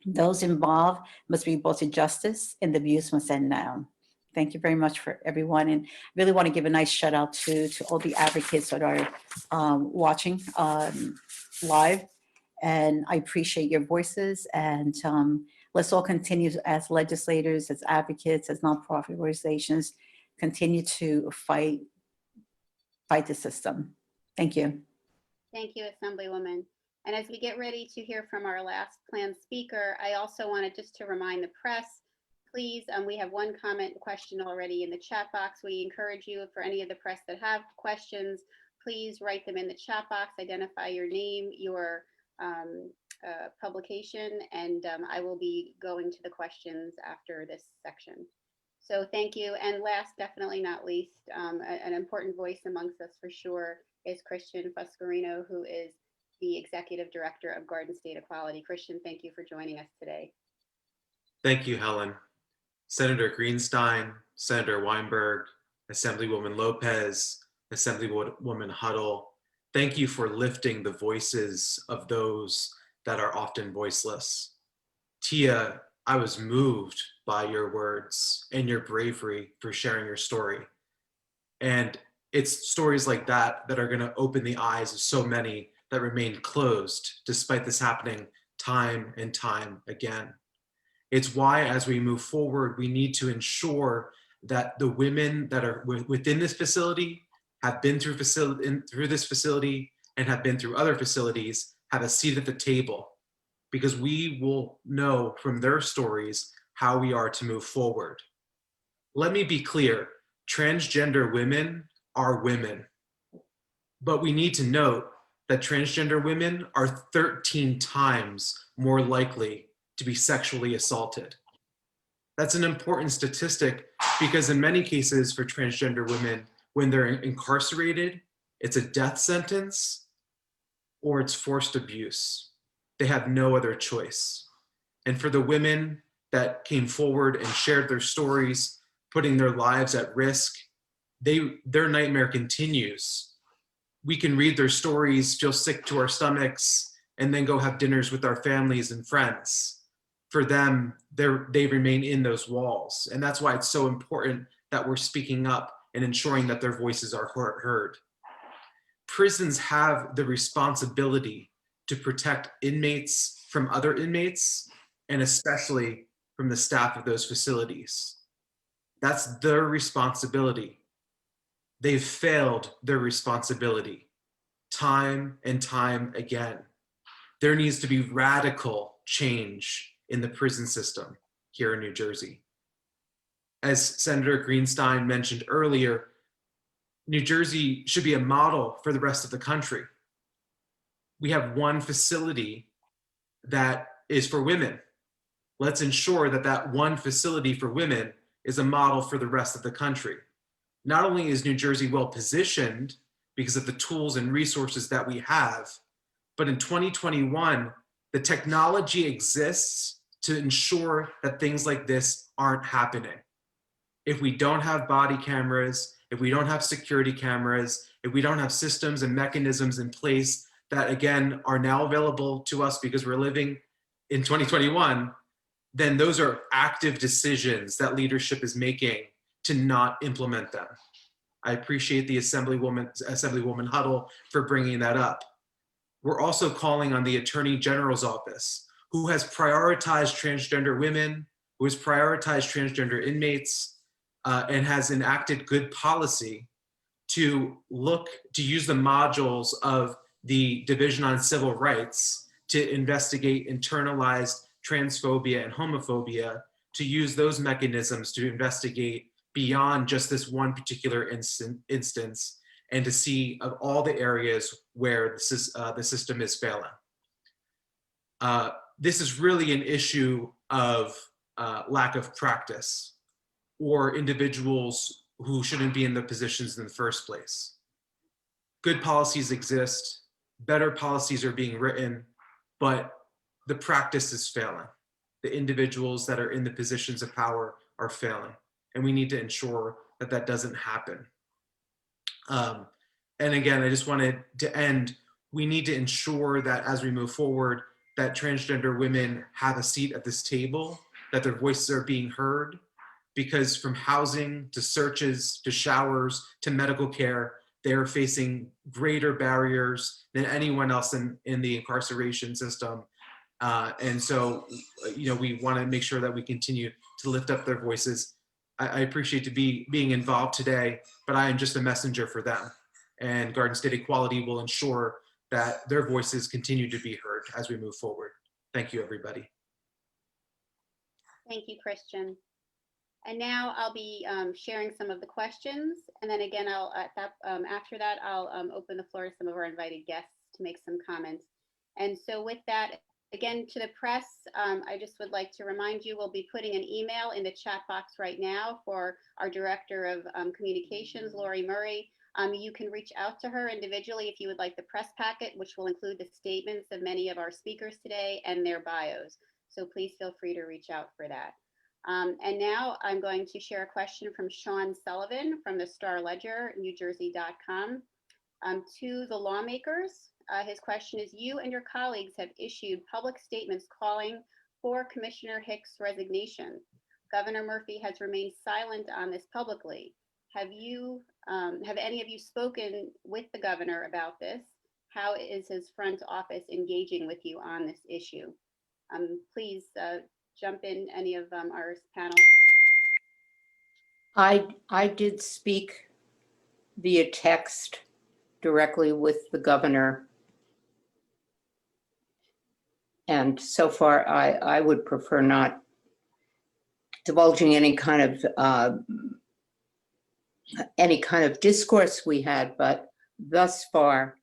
Those involved must be brought to justice, and the abuse must end now. Thank you very much for everyone, and really want to give a nice shout out to all the advocates that are watching live, and I appreciate your voices, and let's all continue as legislators, as advocates, as nonprofit organizations, continue to fight the system. Thank you. Thank you, Assemblywoman. And as we get ready to hear from our last planned speaker, I also wanted just to remind the press, please, we have one comment question already in the chat box. We encourage you, for any of the press that have questions, please write them in the chat box, identify your name, your publication, and I will be going to the questions after this section. So thank you. And last, definitely not least, an important voice amongst us for sure is Christian Fuscarino, who is the Executive Director of Garden State Equality. Christian, thank you for joining us today. Thank you, Helen. Senator Greenstein, Senator Weinberg, Assemblywoman Lopez, Assemblywoman Huddle, thank you for lifting the voices of those that are often voiceless. Tia, I was moved by your words and your bravery for sharing your story. And it's stories like that that are going to open the eyes of so many that remain closed despite this happening time and time again. It's why, as we move forward, we need to ensure that the women that are within this facility, have been through this facility, and have been through other facilities, have a seat at the table, because we will know from their stories how we are to move forward. Let me be clear, transgender women are women, but we need to note that transgender women are 13 times more likely to be sexually assaulted. That's an important statistic because in many cases for transgender women, when they're incarcerated, it's a death sentence or it's forced abuse. They have no other choice. And for the women that came forward and shared their stories, putting their lives at risk, their nightmare continues. We can read their stories, feel sick to our stomachs, and then go have dinners with our families and friends. for them, they remain in those walls. And that's why it's so important that we're speaking up and ensuring that their voices are heard. Prisons have the responsibility to protect inmates from other inmates, and especially from the staff of those facilities. That's their responsibility. They've failed their responsibility time and time again. There needs to be radical change in the prison system here in New Jersey. As Senator Greenstein mentioned earlier, New Jersey should be a model for the rest of the country. We have one facility that is for women. Let's ensure that that one facility for women is a model for the rest of the country. Not only is New Jersey well positioned because of the tools and resources that we have, but in 2021, the technology exists to ensure that things like this aren't happening. If we don't have body cameras, if we don't have security cameras, if we don't have systems and mechanisms in place that, again, are now available to us because we're living in 2021, then those are active decisions that leadership is making to not implement them. I appreciate the Assemblywoman Huddle for bringing that up. We're also calling on the Attorney General's office, who has prioritized transgender women, who has prioritized transgender inmates, and has enacted good policy to use the modules of the Division on Civil Rights to investigate internalized transphobia and homophobia, to use those mechanisms to investigate beyond just this one particular instance, and to see of all the areas where the system is failing. This is really an issue of lack of practice, or individuals who shouldn't be in the positions in the first place. Good policies exist, better policies are being written, but the practice is failing. The individuals that are in the positions of power are failing, and we need to ensure that that doesn't happen. And again, I just wanted to end, we need to ensure that as we move forward, that transgender women have a seat at this table, that their voices are being heard, because from housing to searches to showers to medical care, they're facing greater barriers than anyone else in the incarceration system. And so, we want to make sure that we continue to lift up their voices. I appreciate being involved today, but I am just a messenger for them. And Garden State Equality will ensure that their voices continue to be heard as we move forward. Thank you, everybody. Thank you, Christian. And now I'll be sharing some of the questions. And then again, after that, I'll open the floor to some of our invited guests to make some comments. And so with that, again, to the press, I just would like to remind you, we'll be putting an email in the chat box right now for our Director of Communications, Lori Murray. You can reach out to her individually if you would like the press packet, which will include the statements of many of our speakers today and their bios. So please feel free to reach out for that. And now I'm going to share a question from Sean Sullivan from the Star Ledger, NewJersey.com. To the lawmakers, his question is, you and your colleagues have issued public statements calling for Commissioner Hicks' resignation. Governor Murphy has remained silent on this publicly. Have any of you spoken with the governor about this? How is his front office engaging with you on this issue? Please jump in, any of our panel. I did speak via text directly with the governor. And so far, I would prefer not divulging any kind of discourse we had, but thus far,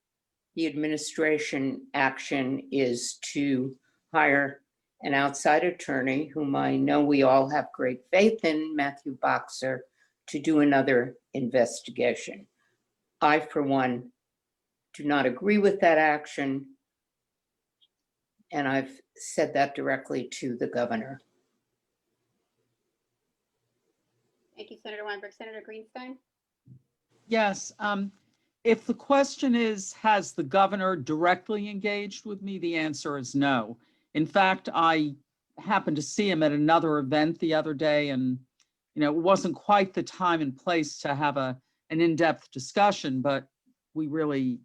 the administration action is to hire an outside attorney, whom I know we all have great faith in, Matthew Boxer, to do another investigation. I, for one, do not agree with that action, and I've said that directly to the governor. Thank you, Senator Weinberg. Senator Greenstein? Yes. If the question is, has the governor directly engaged with me? The answer is no. In fact, I happened to see him at another event the other day, and it wasn't quite the time and place to have an in-depth discussion, but we really,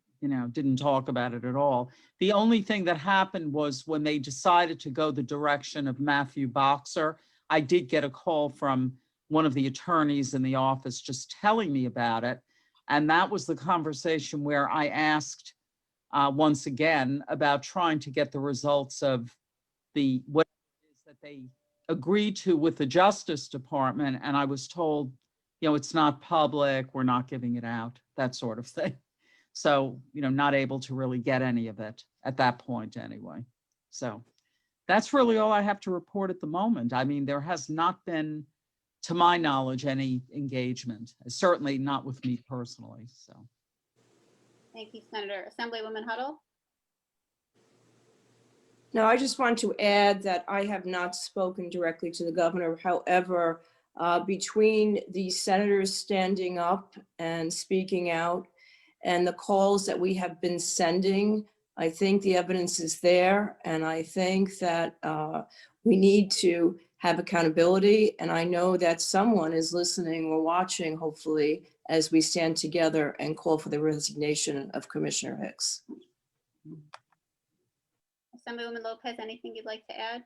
didn't talk about it at all. The only thing that happened was when they decided to go the direction of Matthew Boxer, I did get a call from one of the attorneys in the office just telling me about it. And that was the conversation where I asked once again about trying to get the results of what it is that they agreed to with the Justice Department. And I was told, it's not public, we're not giving it out, that sort of thing. So, not able to really get any of it at that point anyway. So that's really all I have to report at the moment. I mean, there has not been, to my knowledge, any engagement, certainly not with me personally, so. Thank you, Senator. Assemblywoman Huddle? No, I just want to add that I have not spoken directly to the governor. However, between the senators standing up and speaking out and the calls that we have been sending, I think the evidence is there. And I think that we need to have accountability. And I know that someone is listening or watching, hopefully, as we stand together and call for the resignation of Commissioner Hicks. Assemblywoman Lopez, anything you'd like to add?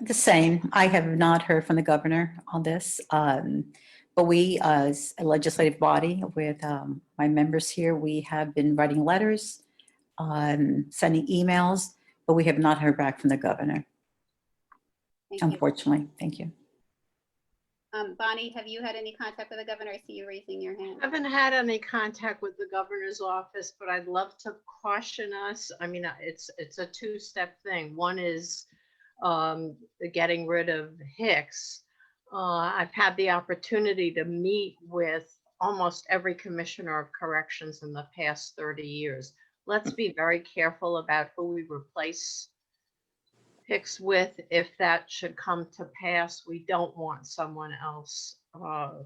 The same. I have not heard from the governor on this, but we, as a legislative body with my members here, we have been writing letters, sending emails, but we have not heard back from the governor, Thank you. unfortunately. Thank you. Bonnie, have you had any contact with the governor? I see you raising your hand. I haven't had any contact with the governor's office, but I'd love to caution us. I mean, it's a two-step thing. One is getting rid of Hicks. I've had the opportunity to meet with almost every commissioner of corrections in the past 30 years. Let's be very careful about who we replace Hicks with. If that should come to pass, we don't want someone else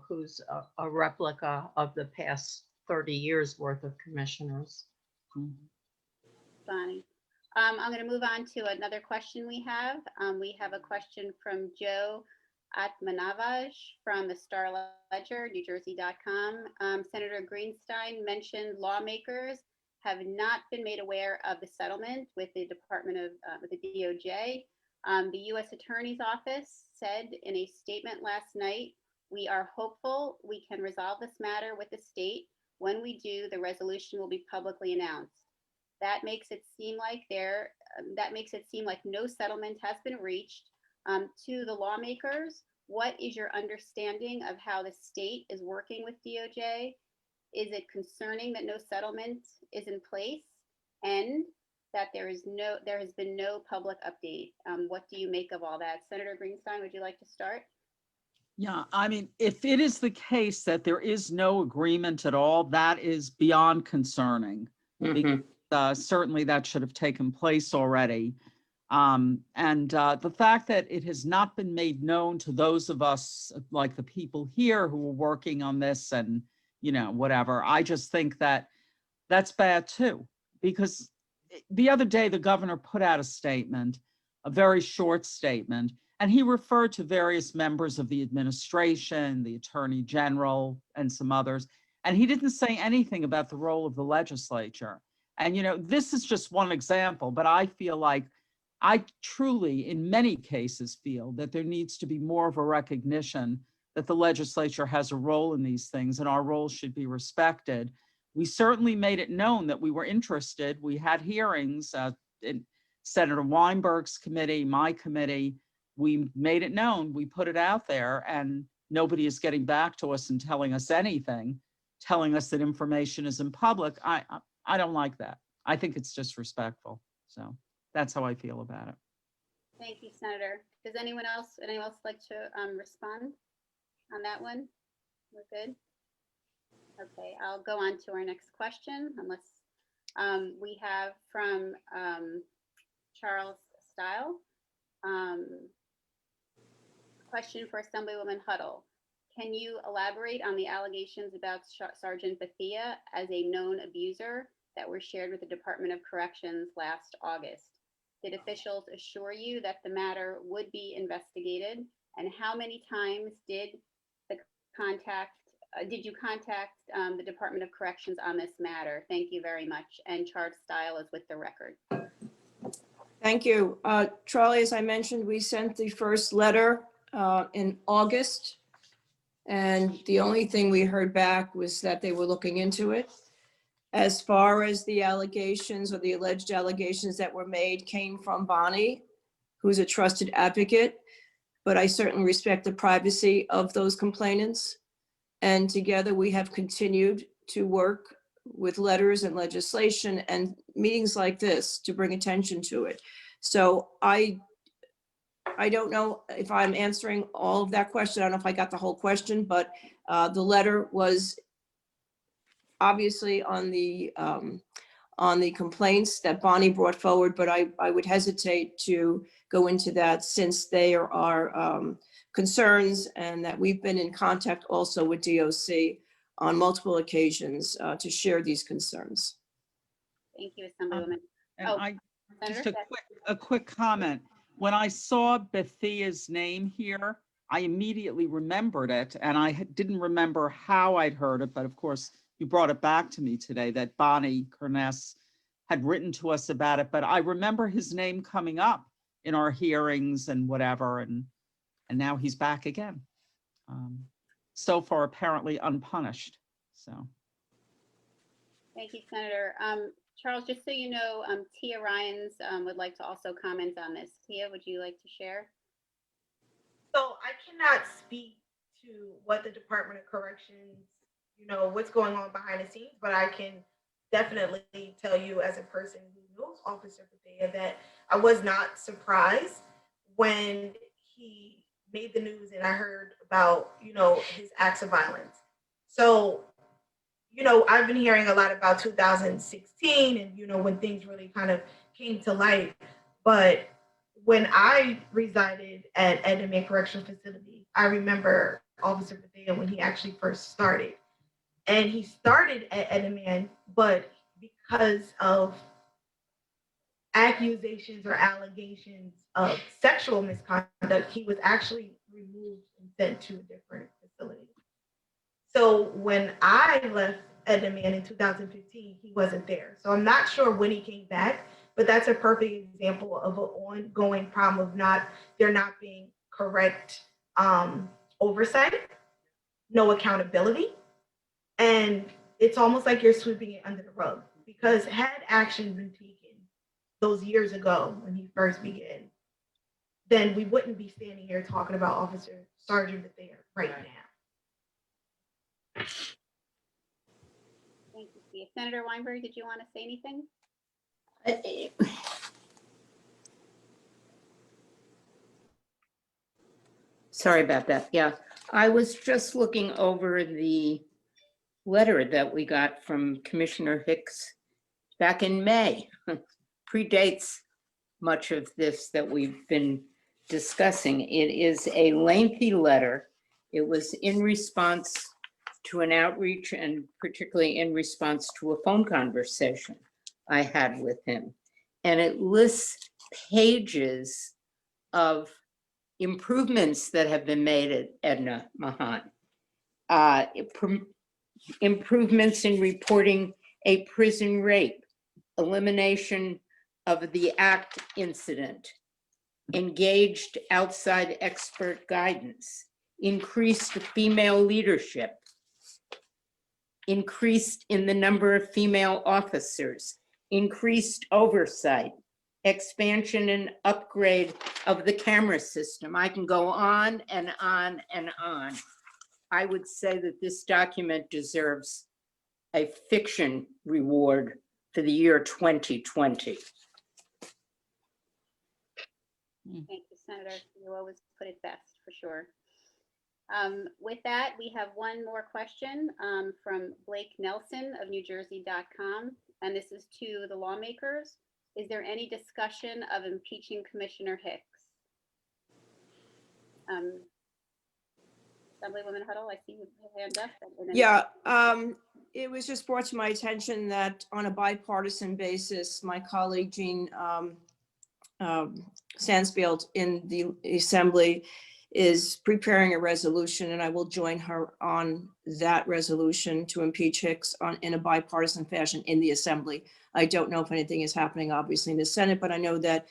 who's a replica of the past 30 years worth of commissioners. Bonnie. I'm going to move on to another question we have. We have a question from Joe Atmanavaj from the Star Ledger, NewJersey.com. Senator Greenstein mentioned lawmakers have not been made aware of the settlement with the Department of, with the DOJ. The U.S. Attorney's Office said in a statement last night, "We are hopeful we can resolve this matter with the state. When we do, the resolution will be publicly announced." That makes it seem like no settlement has been reached. To the lawmakers, what is your understanding of how the state is working with DOJ? Is it concerning that no settlement is in place and that there has been no public update? What do you make of all that? Senator Greenstein, would you like to start? Yeah, I mean, if it is the case that there is no agreement at all, that is beyond concerning. Because, certainly that should have taken place already. The fact that it has not been made known to those of us, like the people here who are working on this and, whatever, I just think that that's bad too. Because the other day, the governor put out a statement, a very short statement, and he referred to various members of the administration, the attorney general, and some others. And he didn't say anything about the role of the legislature. And, this is just one example, but I feel like I truly, in many cases, feel that there needs to be more of a recognition that the legislature has a role in these things and our role should be respected. We certainly made it known that we were interested. We had hearings in Senator Weinberg's committee, my committee. We made it known, we put it out there, and nobody is getting back to us and telling us anything, telling us that information is in public. I don't like that. I think it's disrespectful. So that's how I feel about it. Thank you, Senator. Does anyone else like to respond on that one? We're good. Okay, I'll go on to our next question, unless we have from Charles Stile. Question for Assemblywoman Huddle. Can you elaborate on the allegations about Sergeant Bethia as a known abuser that were shared with the Department of Corrections last August? did officials assure you that the matter would be investigated? And how many times did you contact the Department of Corrections on this matter? Thank you very much. And charge style is with the record. Thank you. Charlie, as I mentioned, we sent the first letter in August. And the only thing we heard back was that they were looking into it. As far as the allegations or the alleged allegations that were made came from Bonnie, who's a trusted advocate, but I certainly respect the privacy of those complainants. And together we have continued to work with letters and legislation and meetings like this to bring attention to it. So I don't know if I'm answering all of that question. I don't know if I got the whole question, but the letter was obviously on the complaints that Bonnie brought forward, but I would hesitate to go into that since they are our concerns, and that we've been in contact also with DOC on multiple occasions to share these concerns. Thank you, Assemblywoman. And just Senator? a quick comment. When I saw Bethia's name here, I immediately remembered it, and I didn't remember how I'd heard it, but of course you brought it back to me today that Bonnie Curness had written to us about it, but I remember his name coming up in our hearings and whatever, and now he's back again. So far apparently unpunished, so. Thank you, Senator. Charles, just so you know, Tia Ryans would like to also comment on this. Tia, would you like to share? So I cannot speak to what the Department of Corrections, what's going on behind the scenes, but I can definitely tell you as a person who knows Officer Bethia that I was not surprised when he made the news and I heard about, his acts of violence. So, I've been hearing a lot about 2016 and, when things really kind of came to light. But when I resided at Edna Mahan Correctional Facility, I remember Officer Bethia when he actually first started. And he started at Edna Mahan, but because of accusations or allegations of sexual misconduct, he was actually removed and sent to a different facility. So when I left Edna Mahan in 2015, he wasn't there. So I'm not sure when he came back, but that's a perfect example of an ongoing problem of there not being correct oversight, no accountability. And it's almost like you're sweeping it under the rug, because had action been taken those years ago when he first began, then we wouldn't be standing here talking about Officer Sergeant Bethia right now. Thank you, Tia. Senator Weinberg, did you want to say anything? Sorry about that. Yeah, I was just looking over the letter that we got from Commissioner Hicks back in May. Predates much of this that we've been discussing. It is a lengthy letter. It was in response to an outreach and particularly in response to a phone conversation I had with him. And it lists pages of improvements that have been made at Edna Mahan. Improvements in reporting a prison rape, elimination of the ACT incident, engaged outside expert guidance, increased female leadership, increased in the number of female officers, increased oversight, expansion and upgrade of the camera system. I can go on and on and on. I would say that this document deserves a fiction reward for the year 2020. Thank you, Senator. You always put it best, for sure. With that, we have one more question from Blake Nelson of NewJersey.com, and this is to the lawmakers. Is there any discussion of impeaching Commissioner Hicks? Assemblywoman Huddle, I see you have your hand up. Yeah, it was just brought to my attention that on a bipartisan basis, my colleague Jean Sansfield in the Assembly is preparing a resolution, and I will join her on that resolution to impeach Hicks in a bipartisan fashion in the Assembly. I don't know if anything is happening, obviously, in the Senate, but I know that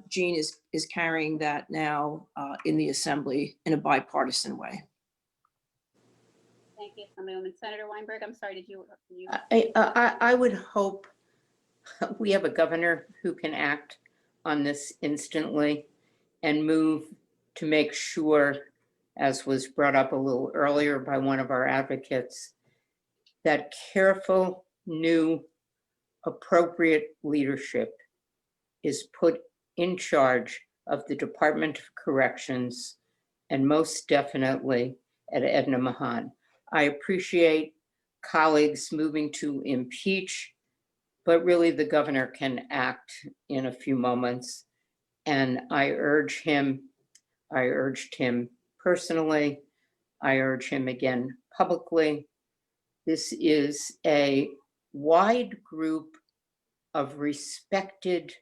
Jean is carrying that now in the Assembly in a bipartisan way. Thank you, Assemblywoman. Senator Weinberg, I'm sorry, did you? I would hope we have a governor who can act on this instantly and move to make sure, as was brought up a little earlier by one of our advocates, that careful, new, appropriate leadership is put in charge of the Department of Corrections and most definitely at Edna Mahan. I appreciate colleagues moving to impeach, but really the governor can act in a few moments. And I urged him personally, I urge him again publicly. This is a wide group of respected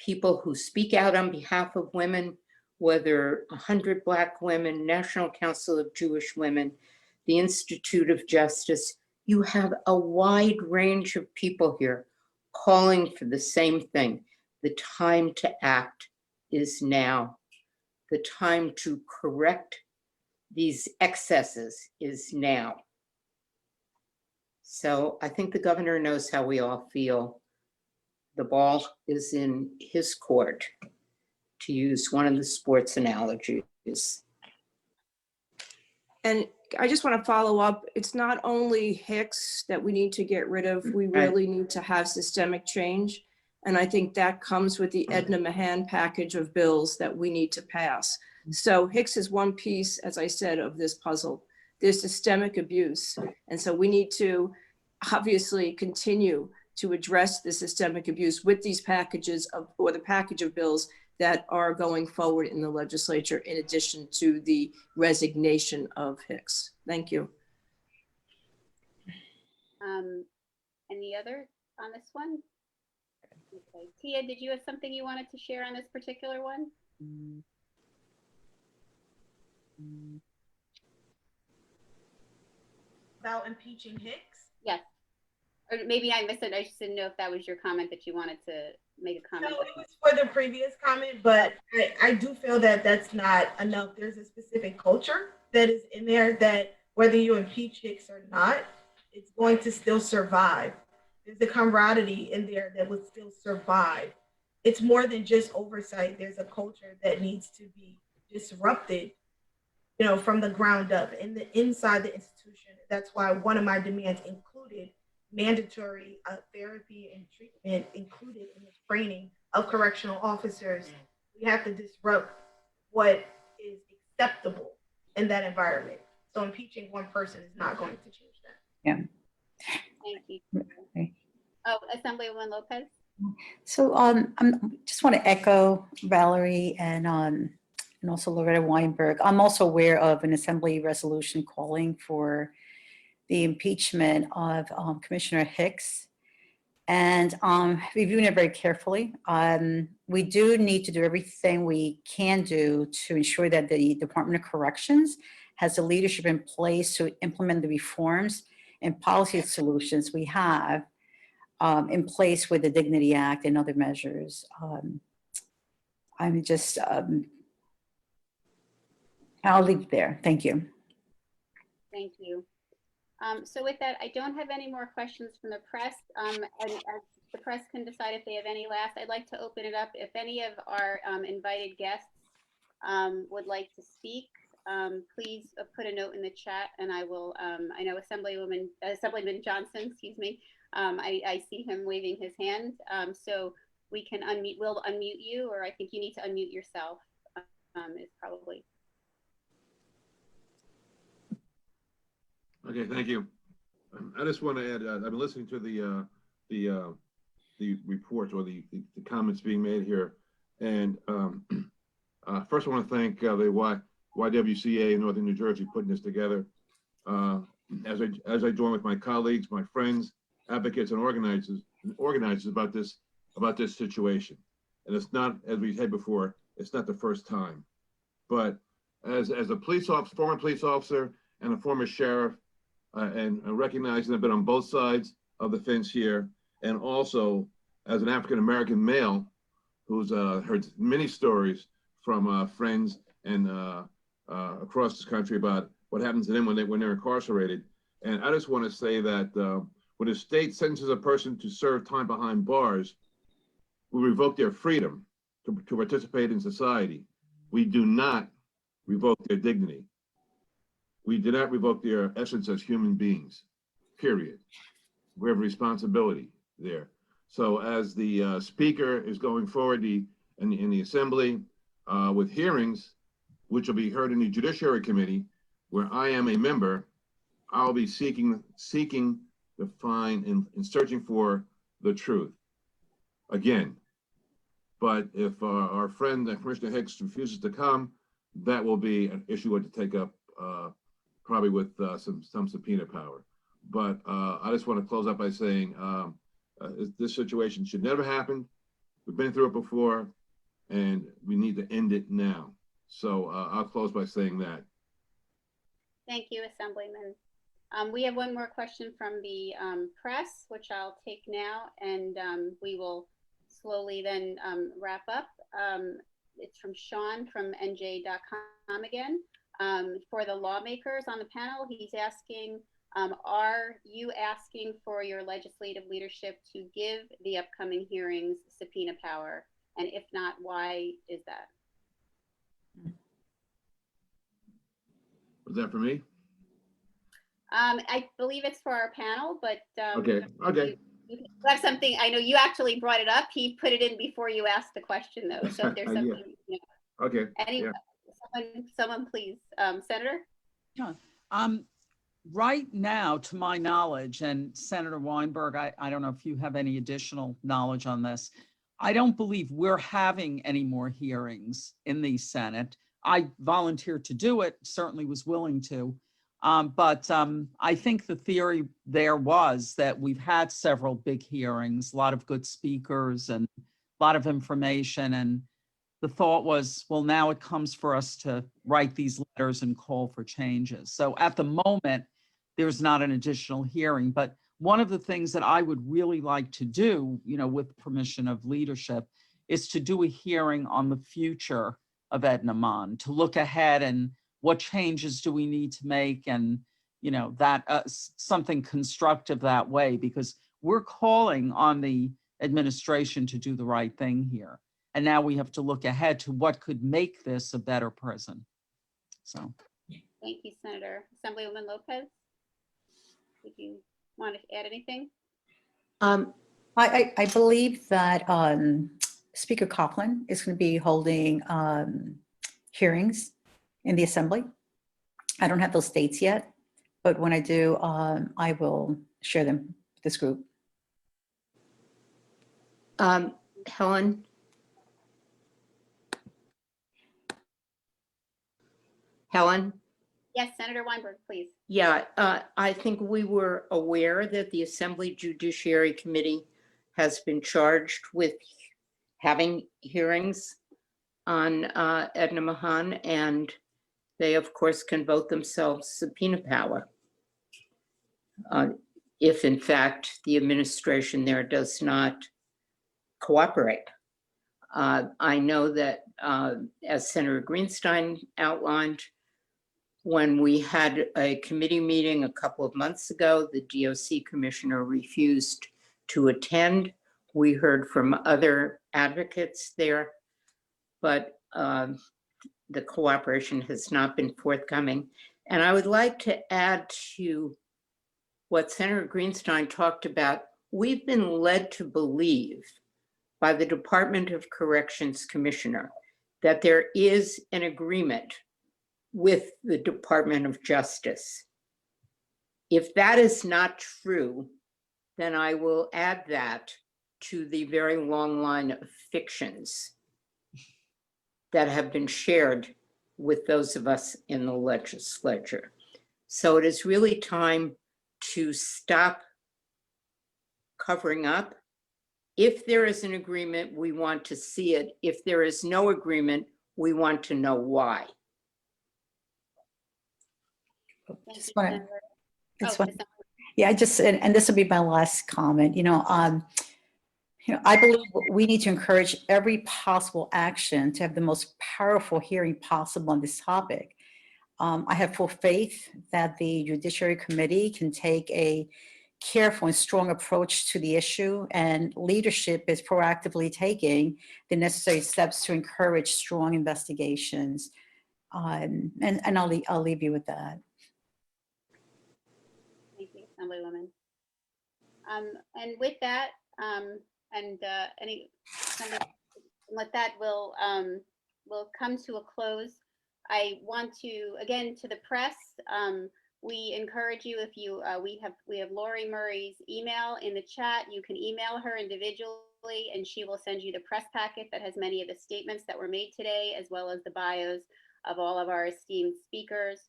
people who speak out on behalf of women, whether 100 Black women, National Council of Jewish Women, the Institute of Justice. You have a wide range of people here calling for the same thing. The time to act is now. The time to correct these excesses is now. So I think the governor knows how we all feel. The ball is in his court, to use one of the sports analogies. And I just want to follow up. It's not only Hicks that we need to get rid of. We really need to have systemic change. And I think that comes with the Edna Mahan package of bills that we need to pass. So Hicks is one piece, as I said, of this puzzle. There's systemic abuse. And so we need to obviously continue to address the systemic abuse with these packages of, or the package of bills that are going forward in the legislature, in addition to the resignation of Hicks. Thank you. Any other on this one? Okay. Tia, did you have something you wanted to share on this particular one? About impeaching Hicks? Yes. Or maybe I missed it. I just didn't know if that was your comment that you wanted to make a comment. No, it was for the previous comment, but I do feel that that's not enough. There's a specific culture that is in there that whether you impeach Hicks or not, it's going to still survive. There's a camaraderie in there that would still survive. It's more than just oversight. There's a culture that needs to be disrupted, you know, from the ground up and inside the institution. That's why one of my demands included mandatory therapy and treatment included in the training of correctional officers. We have to disrupt what is acceptable in that environment. So impeaching one person is not going to change that. Yeah. Thank you. Okay. Oh, Assemblywoman Lopez. So I just want to echo Valerie and also Loretta Weinberg. I'm also aware of an Assembly resolution calling for the impeachment of Commissioner Hicks, and reviewing it very carefully. We do need to do everything we can do to ensure that the Department of Corrections has the leadership in place to implement the reforms and policy solutions we have in place with the Dignity Act and other measures. I'm just, I'll leave it there. Thank you. Thank you. So with that, I don't have any more questions from the press. And as the press can decide if they have any last, I'd like to open it up. If any of our invited guests would like to speak, please put a note in the chat, and I will. I know Assemblyman Johnson, excuse me. I see him waving his hand, so we can unmute. We'll unmute you, or I think you need to unmute yourself. Is probably. Okay, thank you. I just want to add, I've been listening to the reports or the comments being made here, and first I want to thank the YWCA in Northern New Jersey putting this together. As I join with my colleagues, my friends, advocates, and organizers about this situation, And it's not, as we said before, it's not the first time. But as a police officer, former police officer and a former sheriff, and recognizing I've been on both sides of the fence here, and also as an African-American male who's heard many stories from friends and across this country about what happens to them when they're incarcerated. And I just want to say that when a state sentences a person to serve time behind bars, we revoke their freedom to participate in society. We do not revoke their dignity. We do not revoke their essence as human beings, period. We have a responsibility there. So as the speaker is going forward in the assembly with hearings, which will be heard in the Judiciary Committee, where I am a member, I'll be seeking to find and searching for the truth. Again, but if our friend Commissioner Hicks refuses to come, that will be an issue to take up probably with some subpoena power. But I just want to close up by saying this situation should never happen. We've been through it before, and we need to end it now. So I'll close by saying that. Thank you, Assemblyman. We have one more question from the press, which I'll take now, and we will slowly then wrap up. It's from Sean from NJ.com again. For the lawmakers on the panel, he's asking, are you asking for your legislative leadership to give the upcoming hearings subpoena power? And if not, why is that? Was that for me? I believe it's for our panel, but Okay. You have something. I know you actually brought it up. He put it in before you asked the question, though. So if there's something, Yeah. you know, Okay. anyone, someone please, Senator. Yeah. Right now, to my knowledge, and Senator Weinberg, I don't know if you have any additional knowledge on this. I don't believe we're having any more hearings in the Senate. I volunteered to do it, certainly was willing to. But I think the theory there was that we've had several big hearings, a lot of good speakers and a lot of information. And the thought was, well, now it comes for us to write these letters and call for changes. So at the moment, there's not an additional hearing. But one of the things that I would really like to do, you know, with permission of leadership, is to do a hearing on the future of Edna Mahan, to look ahead and what changes do we need to make, and you know, that something constructive that way, because we're calling on the administration to do the right thing here. And now we have to look ahead to what could make this a better prison. So. Thank you, Senator. Assemblywoman Lopez, did you want to add anything? I believe that Speaker Coughlin is going to be holding hearings in the Assembly. I don't have those dates yet, but when I do, I will share them with this group. Helen? Helen? Yes, Senator Weinberg, please. Yeah, I think we were aware that the Assembly Judiciary Committee has been charged with having hearings on Edna Mahan, and they, of course, can vote themselves subpoena power if, in fact, the administration there does not cooperate. I know that, as Senator Greenstein outlined, when we had a committee meeting a couple of months ago, the DOC commissioner refused to attend. We heard from other advocates there, but the cooperation has not been forthcoming. And I would like to add to what Senator Greenstein talked about. We've been led to believe by the Department of Corrections Commissioner that there is an agreement with the Department of Justice. If that is not true, then I will add that to the very long line of fictions that have been shared with those of us in the legislature. So it is really time to stop covering up. If there is an agreement, we want to see it. If there is no agreement, we want to know why. Thank Just you, wanna- Senator. I just Oh, want- Yeah, I just, and this will be my last comment, I believe we need to encourage every possible action to have the most powerful hearing possible on this topic. I have full faith that the Judiciary Committee can take a careful and strong approach to the issue, and leadership is proactively taking the necessary steps to encourage strong investigations. And I'll leave you with that. Thank you, Assemblywoman. And with that, with that, we'll come to a close. I want to, again, to the press, we encourage you, if you, we have Lori Murray's email in the chat. You can email her individually and she will send you the press packet that has many of the statements that were made today, as well as the bios of all of our esteemed speakers.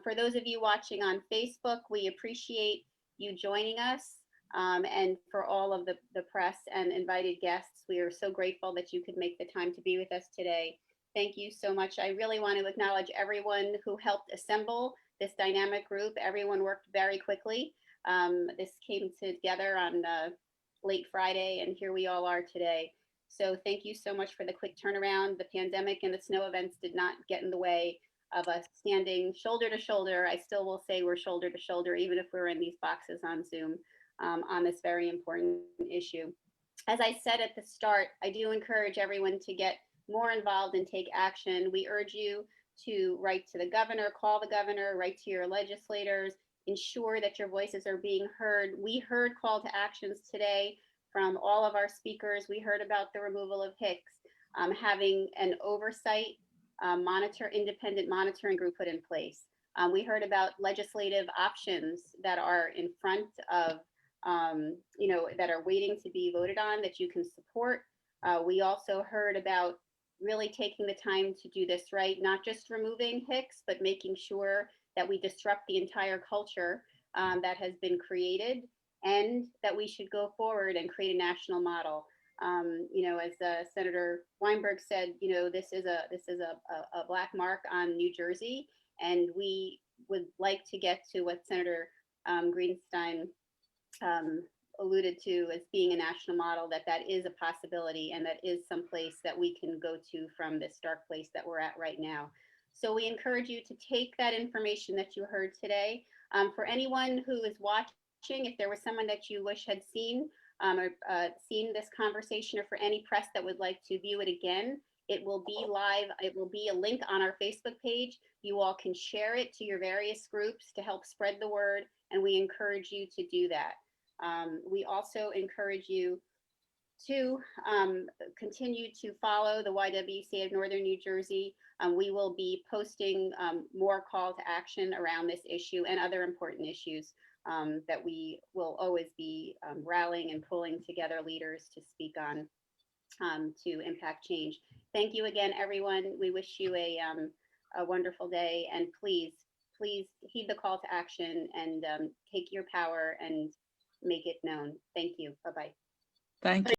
For those of you watching on Facebook, we appreciate you joining us. And for all of the press and invited guests, we are so grateful that you could make the time to be with us today. Thank you so much. I really want to acknowledge everyone who helped assemble this dynamic group. Everyone worked very quickly. This came together on late Friday, and here we all are today. So thank you so much for the quick turnaround. The pandemic and the snow events did not get in the way of us standing shoulder to shoulder. I still will say we're shoulder to shoulder, even if we're in these boxes on Zoom, on this very important issue. As I said at the start, I do encourage everyone to get more involved and take action. We urge you to write to the governor, call the governor, write to your legislators, ensure that your voices are being heard. We heard call to actions today from all of our speakers. We heard about the removal of Hicks, having an oversight independent monitoring group put in place. We heard about legislative options that are in front of, that are waiting to be voted on that you can support. We also heard about really taking the time to do this right, not just removing Hicks, but making sure that we disrupt the entire culture that has been created, and that we should go forward and create a national model. As Senator Weinberg said, this is a black mark on New Jersey, and we would like to get to what Senator Greenstein alluded to as being a national model, that is a possibility, and that is some place that we can go to from this dark place that we're at right now. So we encourage you to take that information that you heard today. For anyone who is watching, if there was someone that you wish had seen seen this conversation, or for any press that would like to view it again, it will be live. It will be a link on our Facebook page. You all can share it to your various groups to help spread the word, and we encourage you to do that. We also encourage you to continue to follow the YWCA of Northern New Jersey. We will be posting more call to action around this issue and other important issues that we will always be rallying and pulling together leaders to speak on to impact change. Thank you again, everyone. We wish you a wonderful day, and please heed the call to action and take your power and make it known. Thank you. Bye-bye. Thank you.